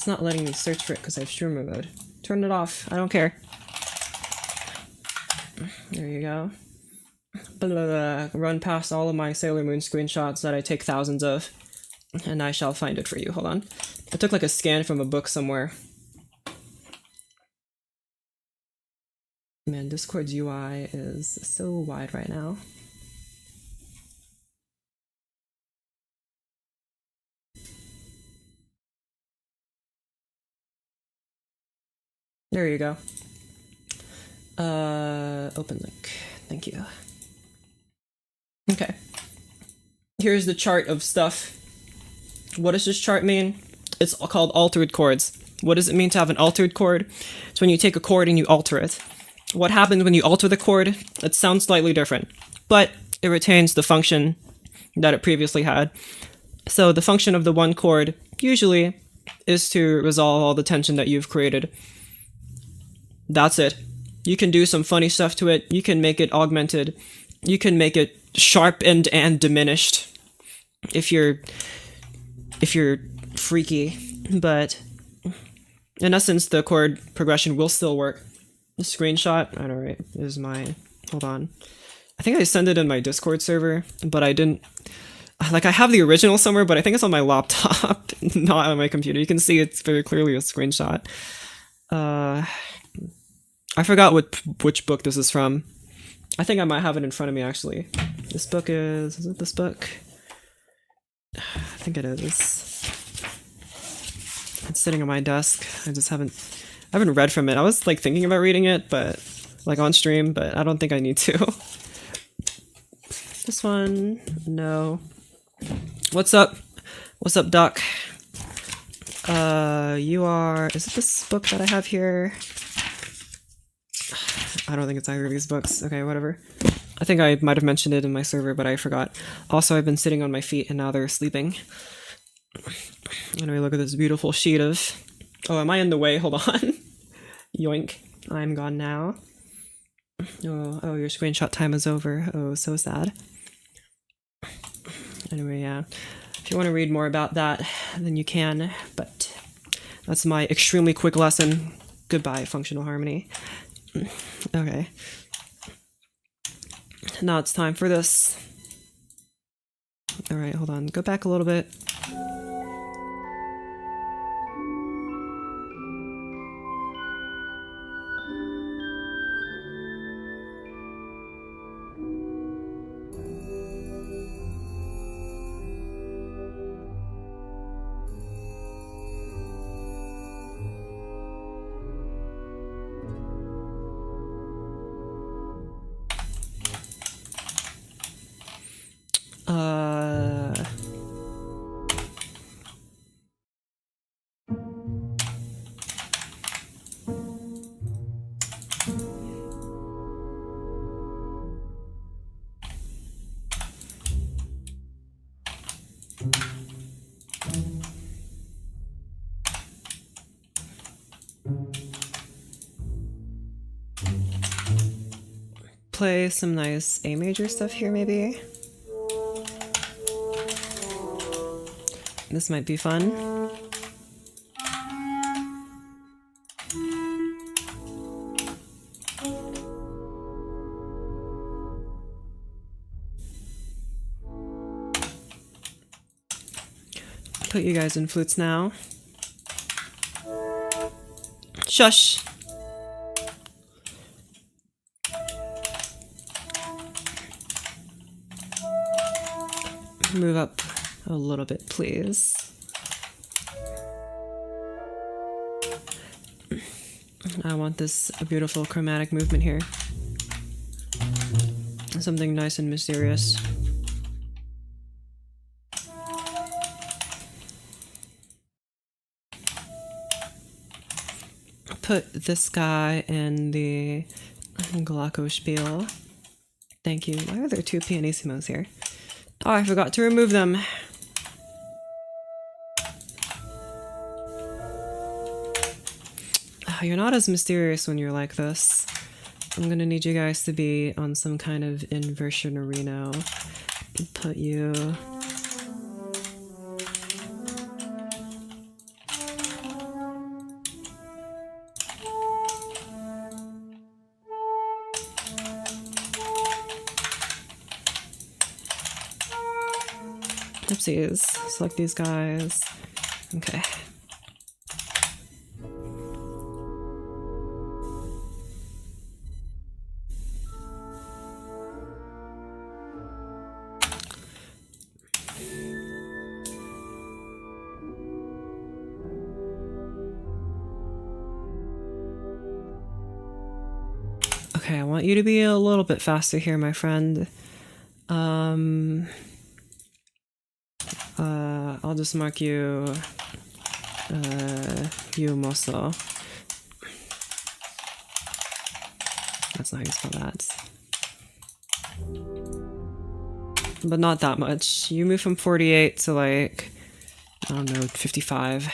It's not letting me search for it because I have streamer mode. Turn it off. I don't care. There you go. Blah, blah, blah. Run past all of my Sailor Moon screenshots that I take thousands of, and I shall find it for you. Hold on. I took like a scan from a book somewhere. Man, Discord's UI is so wide right now. There you go. Open link. Thank you. Okay. Here's the chart of stuff. What does this chart mean? It's called altered chords. What does it mean to have an altered chord? It's when you take a chord and you alter it. What happens when you alter the chord? It sounds slightly different, but it retains the function that it previously had. So the function of the one chord usually is to resolve all the tension that you've created. That's it. You can do some funny stuff to it. You can make it augmented. You can make it sharpened and diminished if you're freaky. But in essence, the chord progression will still work. The screenshot, I don't know, is my, hold on. I think I sent it in my Discord server, but I didn't, like I have the original somewhere, but I think it's on my laptop, not on my computer. You can see it's very clearly a screenshot. I forgot which book this is from. I think I might have it in front of me actually. This book is it this book? I think it is. It's sitting on my desk. I haven't read from it. I was like thinking about reading it, but like on stream, but I don't think I need to. This one, no. What's up? What's up, Doc? Is it this book that I have here? I don't think it's either of these books. Okay, whatever. I think I might have mentioned it in my server, but I forgot. Also, I've been sitting on my feet and now they're sleeping. Anyway, look at this beautiful sheet of... Oh, am I in the way? Hold on. Yoink. I'm gone now. Oh, your screenshot time is over. Oh, so sad. Anyway, yeah. If you want to read more about that, then you can, but that's my extremely quick lesson. Goodbye, functional harmony. Okay. Now it's time for this. Alright, hold on. Go back a little bit. Play some nice A major stuff here, maybe. This might be fun. Put you guys in flutes now. Shush! Move up a little bit, please. I want this beautiful chromatic movement here. Something nice and mysterious. Put this guy in the glockenspiel. Thank you. Why are there two pianissimos here? Oh, I forgot to remove them. Oh, you're not as mysterious when you're like this. I'm gonna need you guys to be on some kind of inversionerino. Put you... Oopsies. Select these guys. Okay. Okay, I want you to be a little bit faster here, my friend. I'll just mark you, you mozo. That's not how you spell that. But not that much. You move from 48 to like, I don't know, 55.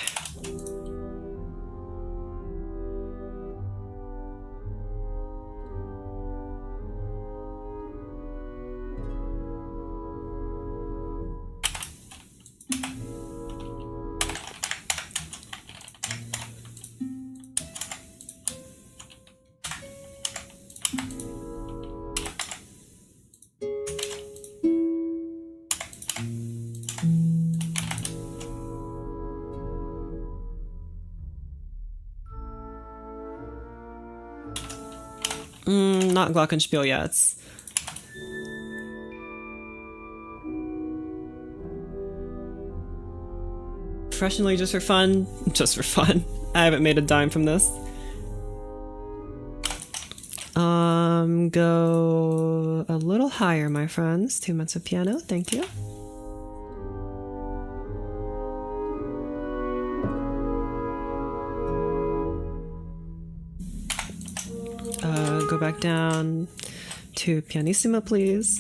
Not Glockenspiel yet. Professionally, just for fun? Just for fun. I haven't made a dime from this. Go a little higher, my friends. 2 months of piano, thank you. Go back down to pianissimo, please.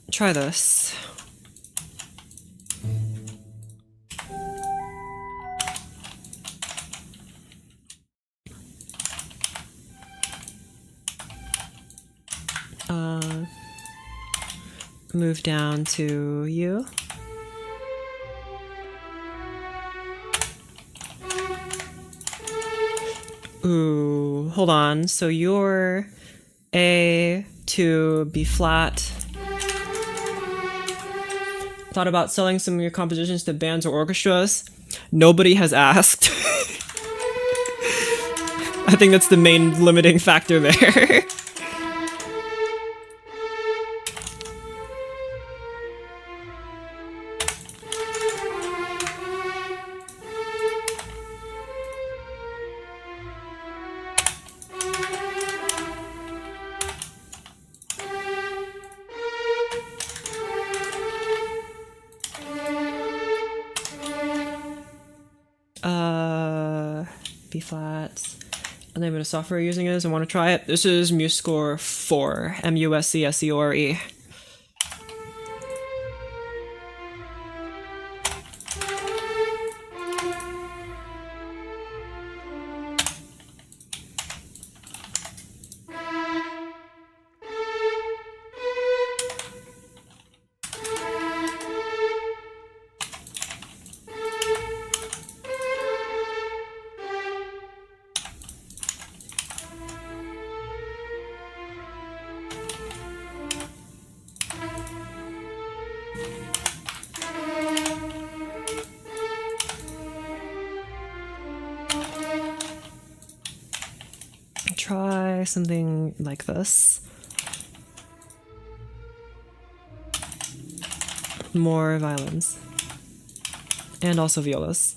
Try this. Move down to you. Ooh, hold on. So you're A to B flat. Thought about selling some of your compositions to bands or orchestras. Nobody has asked. I think that's the main limiting factor there. B flat. The name of the software you're using is, I want to try it. This is MuseScore 4. MUSCSCORE. Try something like this. More violins. And also violas.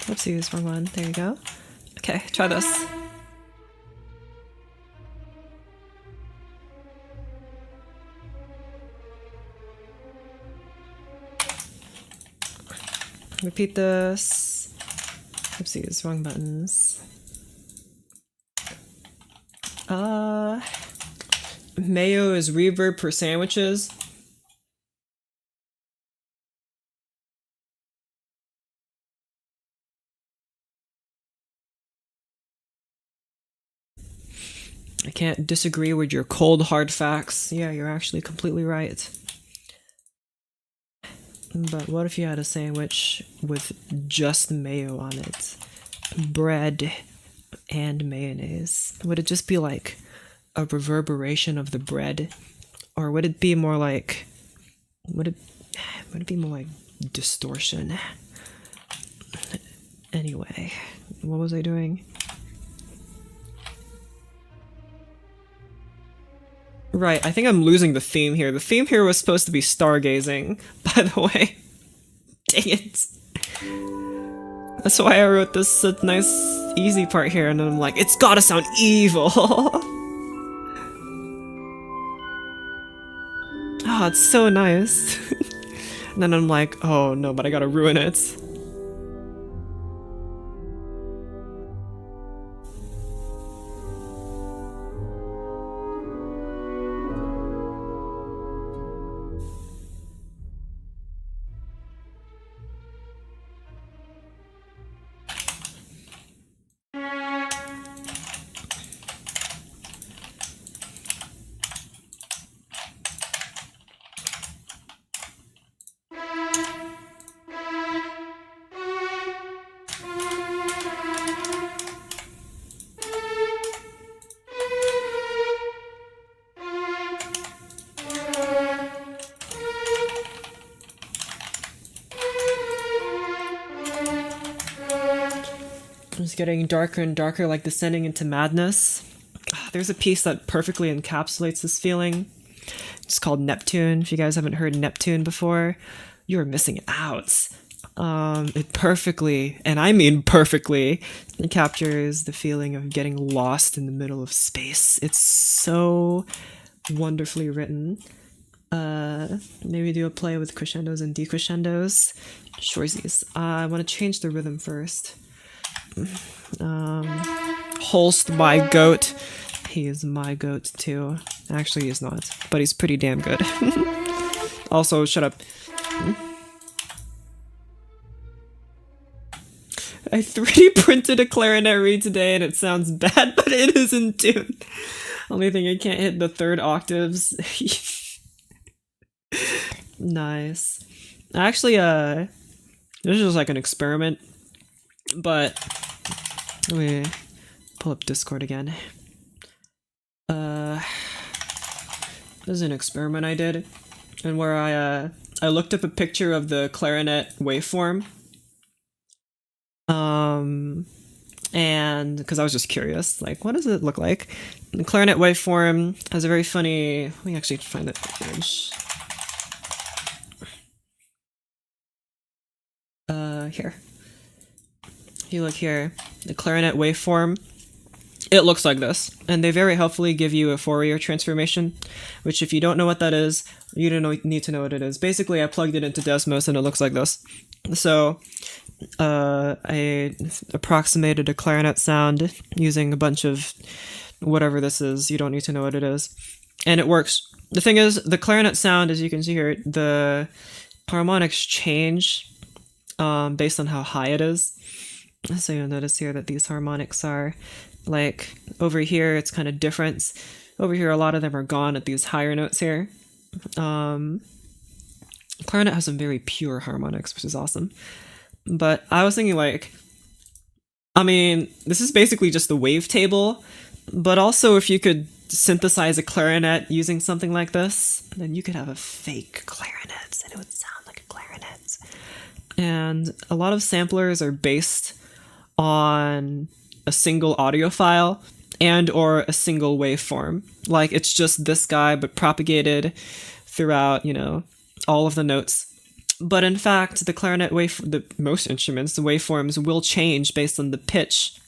Whoopsies, wrong one. There you go. Okay, try this. Repeat this. Oopsies, wrong buttons. Mayo is reverb for sandwiches. I can't disagree with your cold hard facts. Yeah, you're actually completely right. But what if you had a sandwich with just mayo on it? Bread and mayonnaise. Would it just be like a reverberation of the bread? Or would it be more like... Would it be more like distortion? Anyway, what was I doing? Right, I think I'm losing the theme here. The theme here was supposed to be stargazing, by the way. Dang it. That's why I wrote this nice, easy part here, and then I'm like, it's gotta sound evil! Oh, it's so nice. And then I'm like, oh no, but I gotta ruin it. It's getting darker and darker, like descending into madness. There's a piece that perfectly encapsulates this feeling. It's called Neptune. If you guys haven't heard Neptune before, you're missing out. It perfectly, and I mean perfectly, it captures the feeling of getting lost in the middle of space. It's so wonderfully written. Maybe do a play with crescendos and decrescendos. Shoresies. I want to change the rhythm first. Holst, my goat. He is my goat too. Actually, he's not, but he's pretty damn good. Also, shut up. I 3D printed a clarinet reed today and it sounds bad, but it is in tune. Only thing I can't hit the third octaves. Nice. Actually, this is just like an experiment, but let me pull up Discord again. This is an experiment I did, and where I looked up a picture of the clarinet waveform, and because I was just curious, like, what does it look like? The clarinet waveform has a very funny. Let me actually find that image. Here. If you look here, the clarinet waveform, it looks like this, and they very helpfully give you a Fourier transformation, which if you don't know what that is, you don't need to know what it is. Basically, I plugged it into Desmos and it looks like this. So, I approximated a clarinet sound using a bunch of whatever this is. You don't need to know what it is. And it works. The thing is, the clarinet sound, as you can see here, the harmonics change based on how high it is. So you'll notice here that these harmonics are, like, over here it's kind of different. Over here a lot of them are gone at these higher notes here. Clarinet has some very pure harmonics, which is awesome. But I was thinking, like, I mean, this is basically just the wavetable, but also if you could synthesize a clarinet using something like this, then you could have a fake clarinet and it would sound like a clarinet. And a lot of samplers are based on a single audio file and or a single waveform. Like, it's just this guy but propagated throughout, you know, all of the notes. But in fact, the clarinet most instruments, the waveforms will change based on the pitch.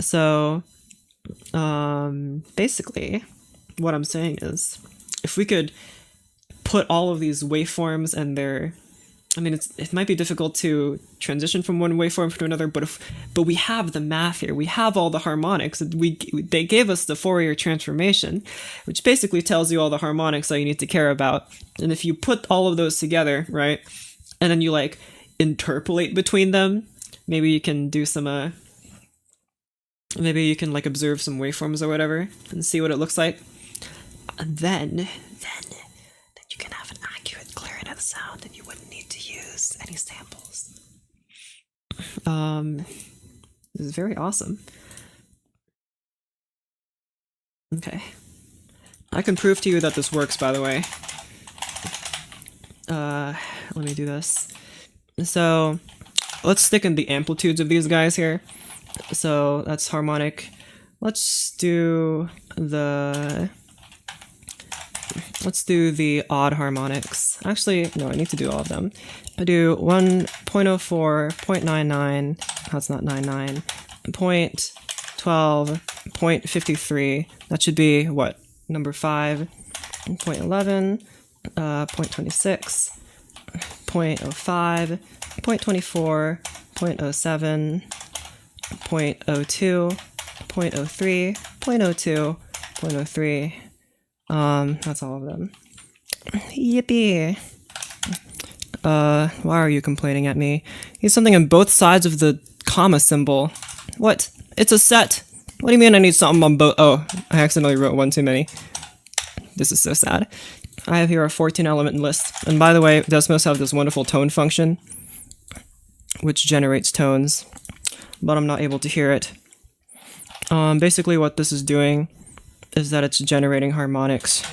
So, basically, what I'm saying is, if we could put all of these waveforms and their, I mean, it might be difficult to transition from one waveform to another, but we have the math here. We have all the harmonics. They gave us the Fourier transformation, which basically tells you all the harmonics that you need to care about. And if you put all of those together, right, and then you like interpolate between them, maybe you can do some maybe you can like observe some waveforms or whatever and see what it looks like. And then you can have an accurate clarinet sound and you wouldn't need to use any samples. This is very awesome. Okay. I can prove to you that this works, by the way. Let me do this. So, let's stick in the amplitudes of these guys here. So, that's harmonic. Let's do the odd harmonics. Actually, no, I need to do all of them. I do 1.04, 0.99, that's not 99, 0.12, 0.53, that should be, what, number 5, 0.11, 0.26, 0.05, 0.24, 0.07, 0.02, 0.03, 0.02, 0.03, that's all of them. Yippee! Why are you complaining at me? Use something on both sides of the comma symbol. What? It's a set! What do you mean I need something on both? Oh, I accidentally wrote one too many. This is so sad. I have here a 14 element list. And by the way, Desmos have this wonderful tone function, which generates tones, but I'm not able to hear it. Basically what this is doing is that it's generating harmonics.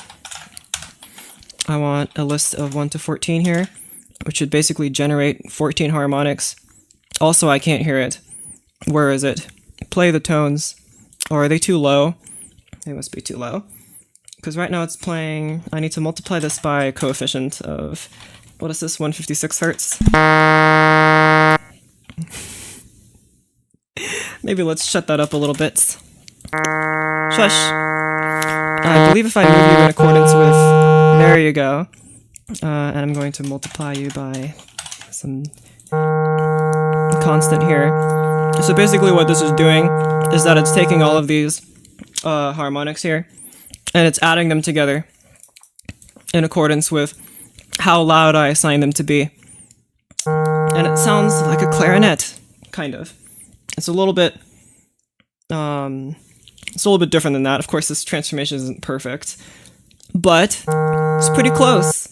I want a list of 1 to 14 here, which should basically generate 14 harmonics. Also, I can't hear it. Where is it? Play the tones. Or are they too low? They must be too low. Because right now it's playing, I need to multiply this by a coefficient of, what is this, 156 hertz? Maybe let's shut that up a little bit. Shush! I believe if I move you in accordance with, there you go. And I'm going to multiply you by some constant here. So basically what this is doing is that it's taking all of these harmonics here, and it's adding them together in accordance with how loud I assign them to be. And it sounds like a clarinet, kind of. It's a little bit different than that. Of course, this transformation isn't perfect, but it's pretty close.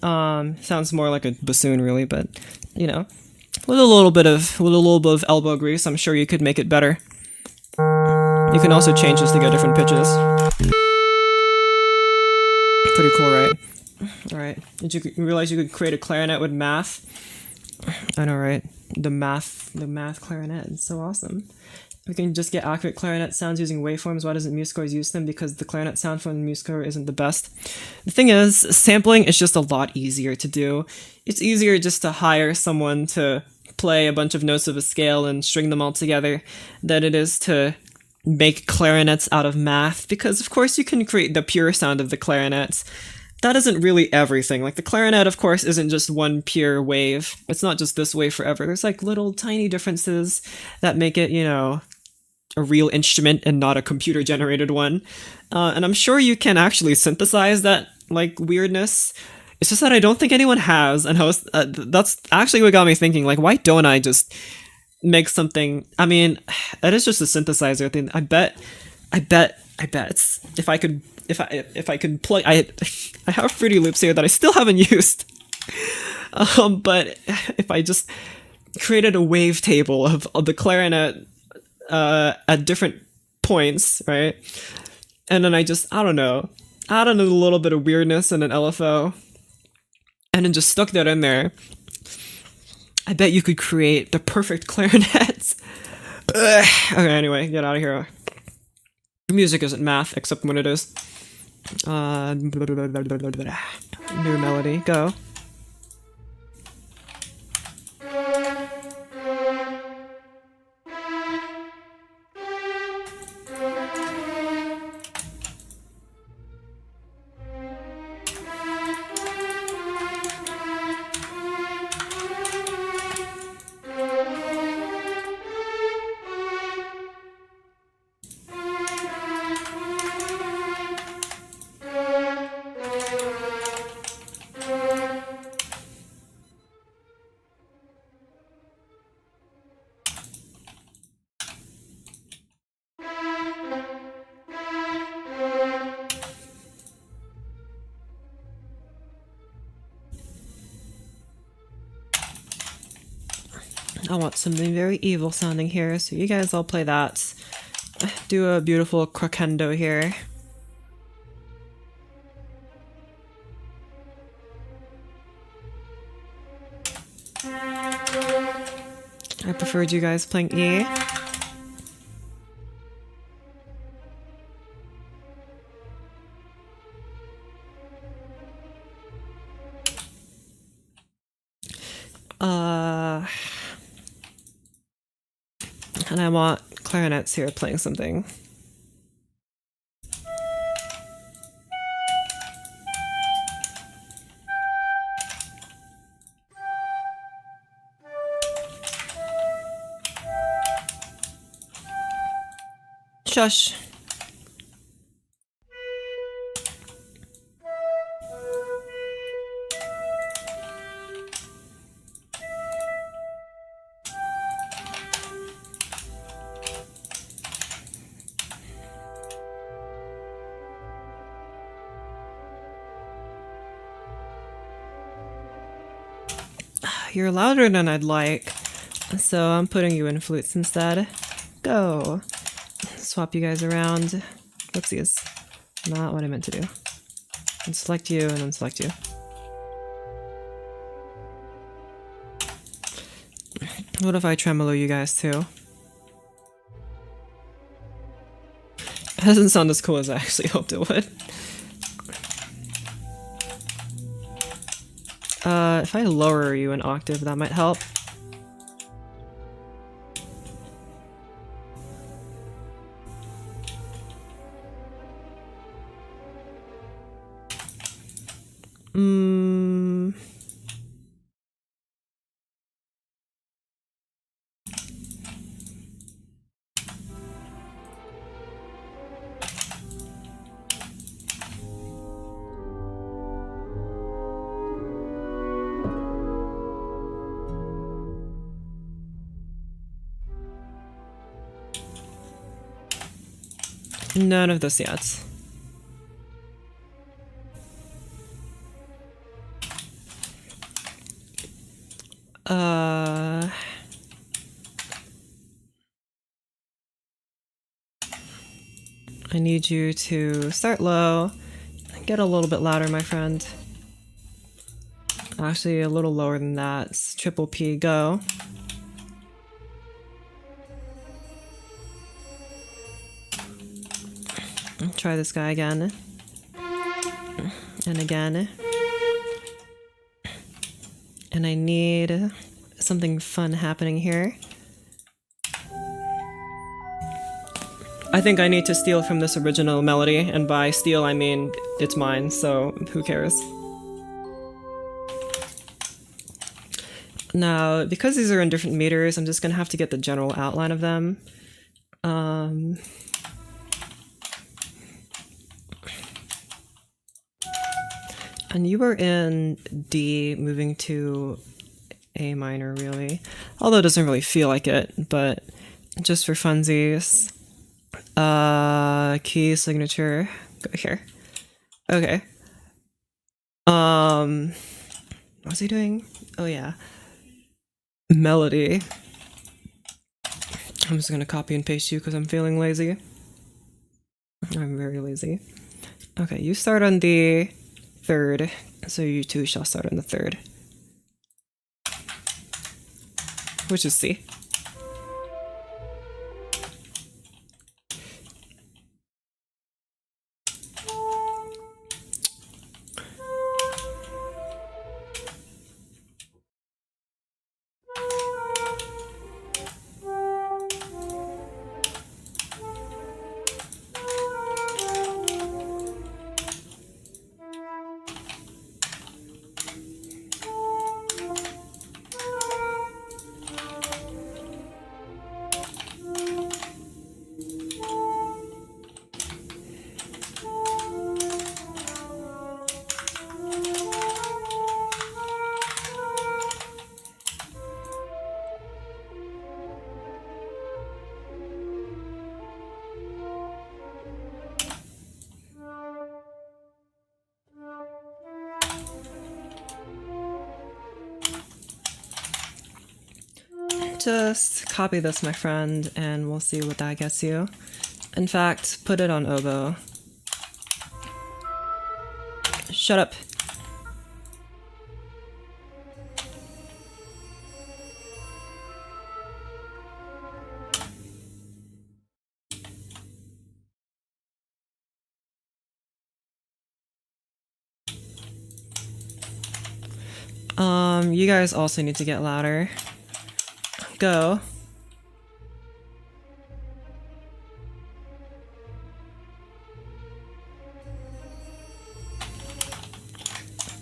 Sounds more like a bassoon, really, but you know, with a little bit of elbow grease, I'm sure you could make it better. You can also change this to get different pitches. Pretty cool, right? Alright. Did you realize you could create a clarinet with math? I know, right? The math clarinet. It's so awesome. We can just get accurate clarinet sounds using waveforms. Why doesn't MuseScore use them? Because the clarinet sound from MuseScore isn't the best. The thing is, sampling is just a lot easier to do. It's easier just to hire someone to play a bunch of notes of a scale and string them all together than it is to make clarinets out of math, because of course you can create the pure sound of the clarinets. That isn't really everything. Like the clarinet, of course, isn't just one pure wave. It's not just this wave forever. There's like little tiny differences that make it, you know, a real instrument and not a computer generated one. And I'm sure you can actually synthesize that like weirdness. It's just that I don't think anyone has, and that's actually what got me thinking, like, why don't I just make something? I mean, it is just a synthesizer thing. I bet it's, if I could plug, I have Fruity Loops here that I still haven't used. But if I just created a wavetable of the clarinet at different points, right? And then I don't know, add in a little bit of weirdness and an LFO, and then just stuck that in there. I bet you could create the perfect clarinets. Okay, anyway, get out of here. Music isn't math, except when it is. New melody, go. I want something very evil sounding here, so you guys all play that. Do a beautiful crescendo here. I preferred you guys playing E. And I want clarinets here playing something. Shush. You're louder than I'd like, so I'm putting you in flutes instead. Go. Swap you guys around. Whoopsies. Not what I meant to do. And select you, and then select you. What if I tremolo you guys too? It doesn't sound as cool as I actually hoped it would. If I lower you an octave, that might help. None of this yet. I need you to start low, get a little bit louder, my friend. Actually, a little lower than that. It's triple P, go. Try this guy again. And again. And I need something fun happening here. I think I need to steal from this original melody, and by steal I mean it's mine, so who cares? Now, because these are in different meters, I'm just gonna have to get the general outline of them. And you were in D, moving to A minor, really. Although it doesn't really feel like it, but just for funsies. Key signature, go here. Okay. What was he doing? Oh yeah. Melody. I'm just gonna copy and paste you because I'm feeling lazy. I'm very lazy. Okay, you start on the third, so you two shall start on the third. Which is C. Just copy this, my friend, and we'll see what that gets you. In fact, put it on oboe. Shut up. You guys also need to get louder. Go.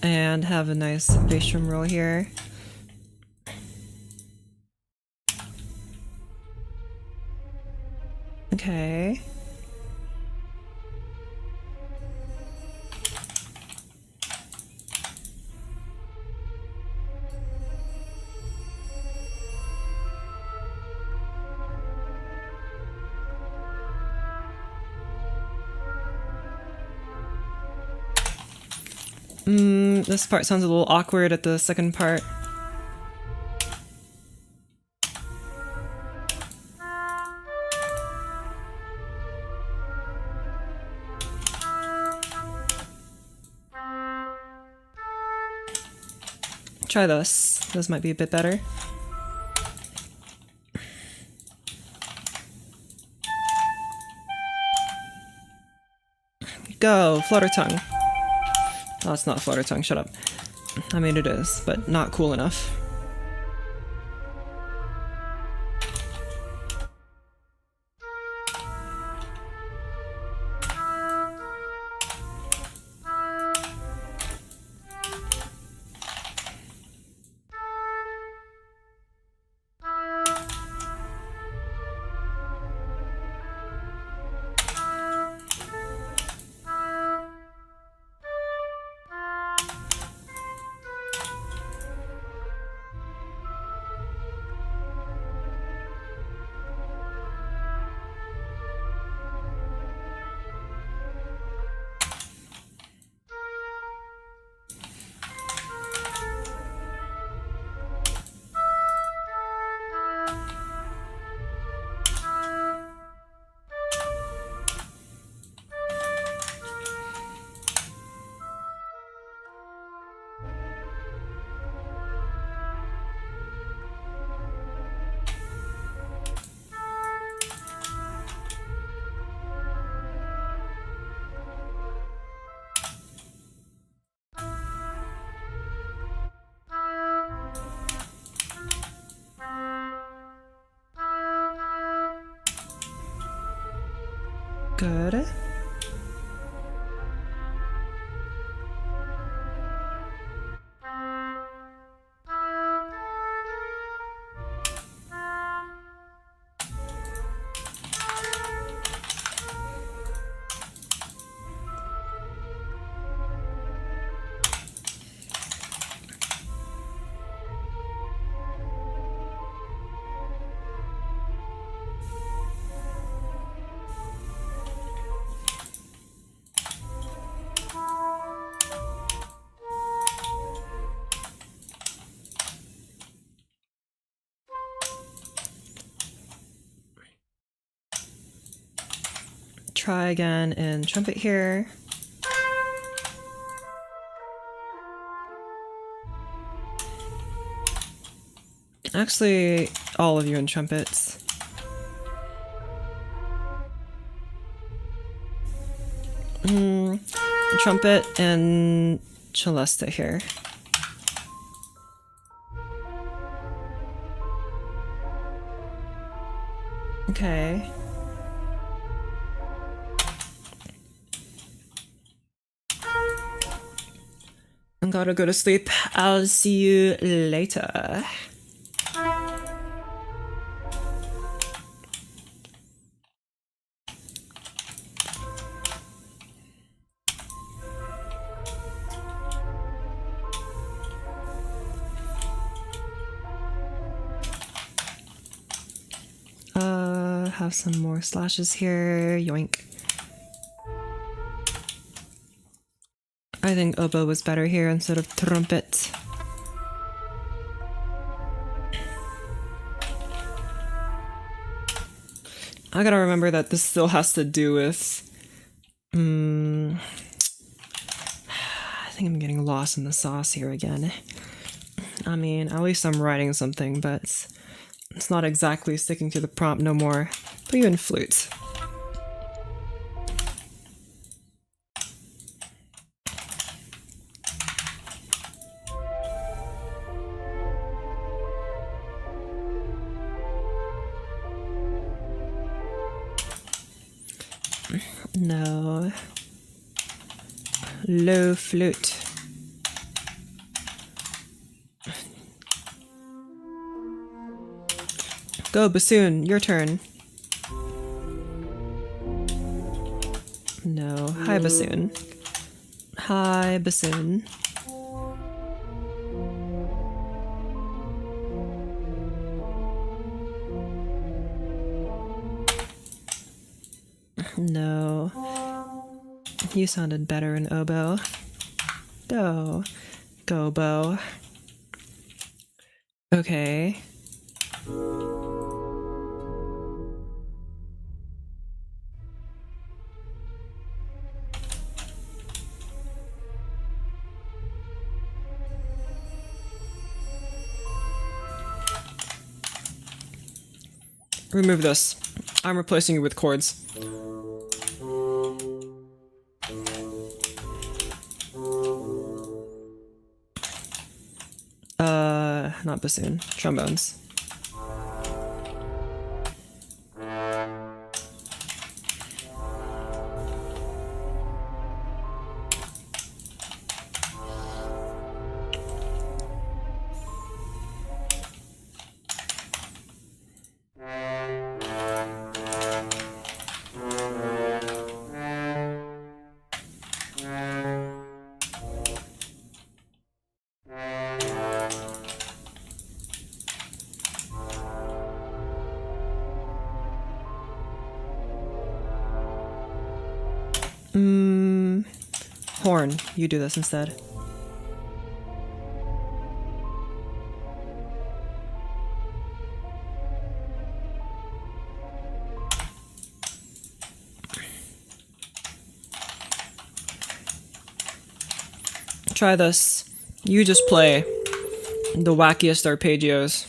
And have a nice bass drum roll here. Okay. This part sounds a little awkward at the second part. Try this. This might be a bit better. Go, flutter tongue. Oh, it's not flutter tongue, shut up. I mean, it is, but not cool enough. Good. Try again in trumpet here. Actually, all of you in trumpets. Trumpet and celesta here. Okay. I gotta go to sleep. I'll see you later. Have some more slashes here. Yoink. I think oboe was better here instead of trumpet. I gotta remember that this still has to do with... I think I'm getting lost in the sauce here again. I mean, at least I'm writing something, but it's not exactly sticking to the prompt no more. Put you in flute. No. Low flute. Go, bassoon, your turn. No, high bassoon. High bassoon. No. You sounded better in oboe. Go. Go, bow. Okay. Remove this. I'm replacing it with chords. Not bassoon. Trombones. Horn, you do this instead. Try this. You just play the wackiest arpeggios.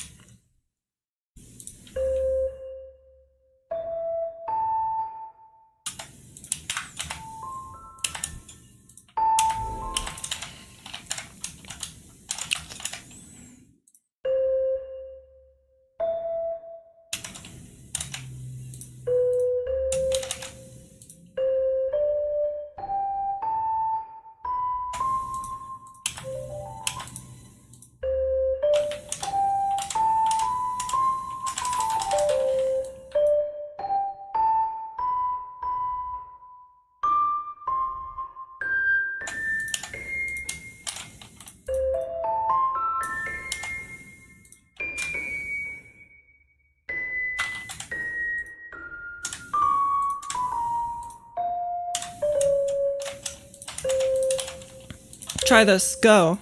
Try this. Go.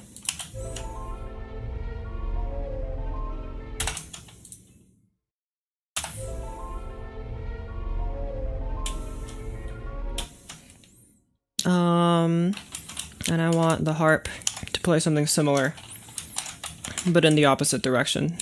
And I want the harp to play something similar, but in the opposite direction.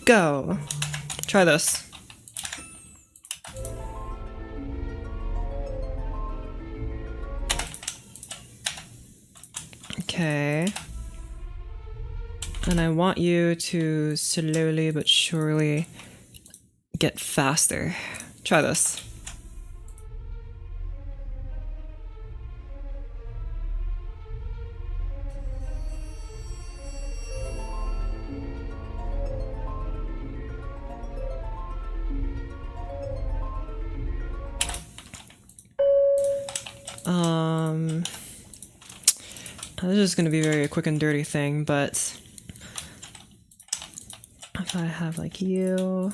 Go. Try this. Okay. And I want you to slowly but surely get faster. Try this. This is going to be a very quick and dirty thing, but I have like you.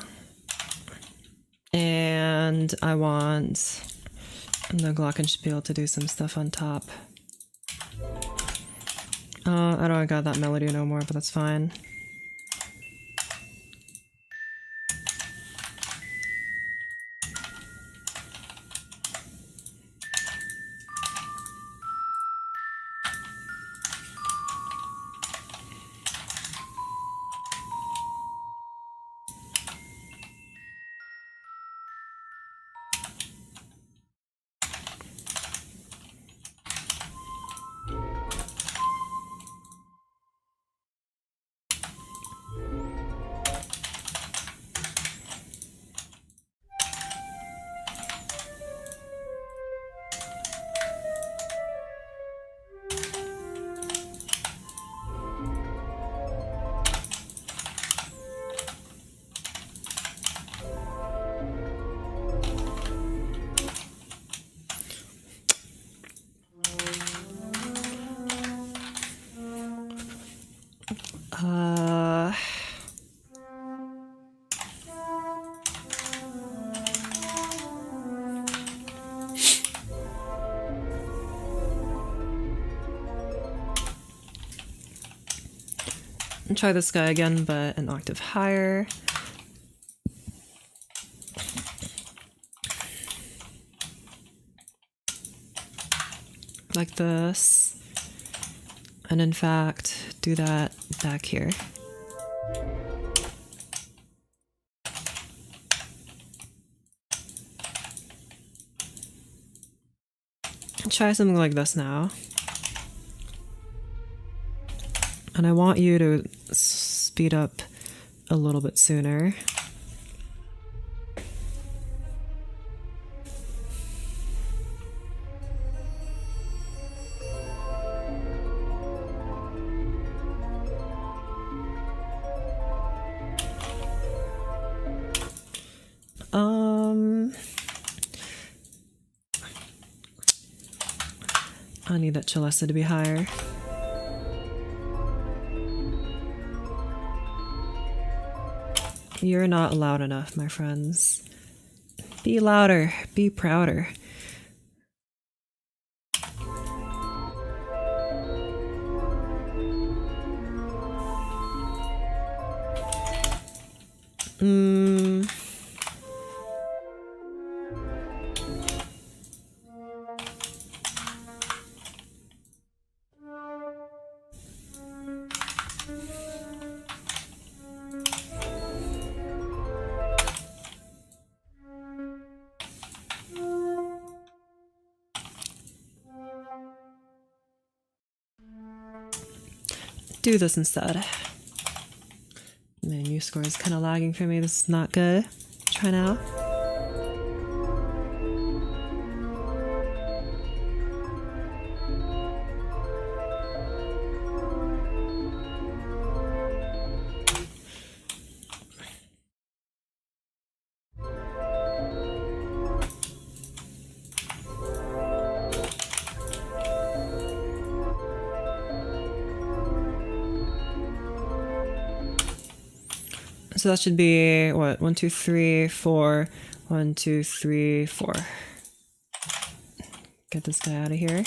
And I want the Glocken should be able to do some stuff on top. I don't got that melody no more, but that's fine. And try this guy again, but an octave higher. Like this. And in fact, do that back here. Try something like this now. And I want you to speed up a little bit sooner. I need that cellista to be higher. You're not loud enough, my friends. Be louder, be prouder. Do this instead. Menu score is kind of lagging for me. This is not good. Try now. So that should be what? 1, 2, 3, 4. 1, 2, 3, 4. Get this guy out of here.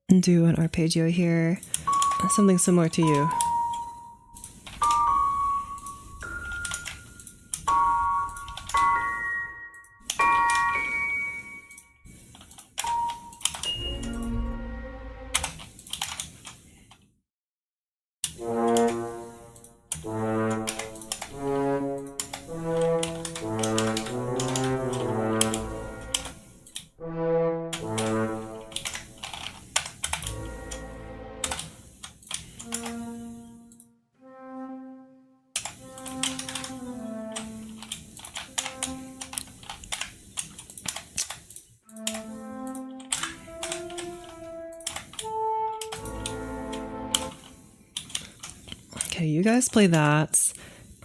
And do an arpeggio here, something similar to you. Okay, you guys play that.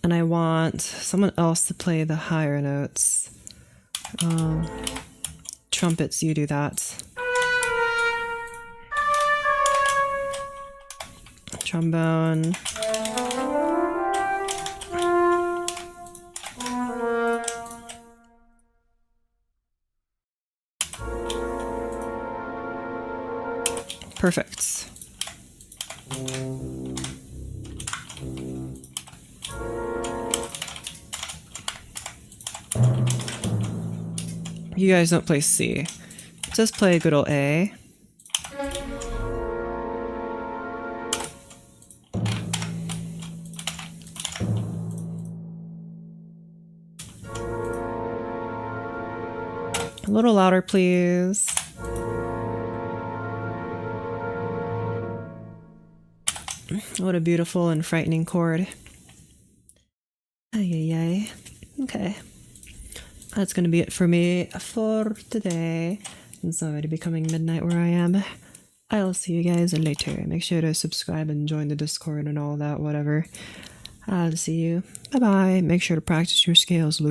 And I want someone else to play the higher notes. Trumpets, you do that. Trombone. Perfect. You guys don't play C. Just play good old A. A little louder, please. What a beautiful and frightening chord. Ay, ay, ay. Okay. That's going to be it for me for today. It's already becoming midnight where I am. I'll see you guys later. Make sure to subscribe and join the Discord and all that, whatever. I'll see you. Bye-bye. Make sure to practice your scales, Lou.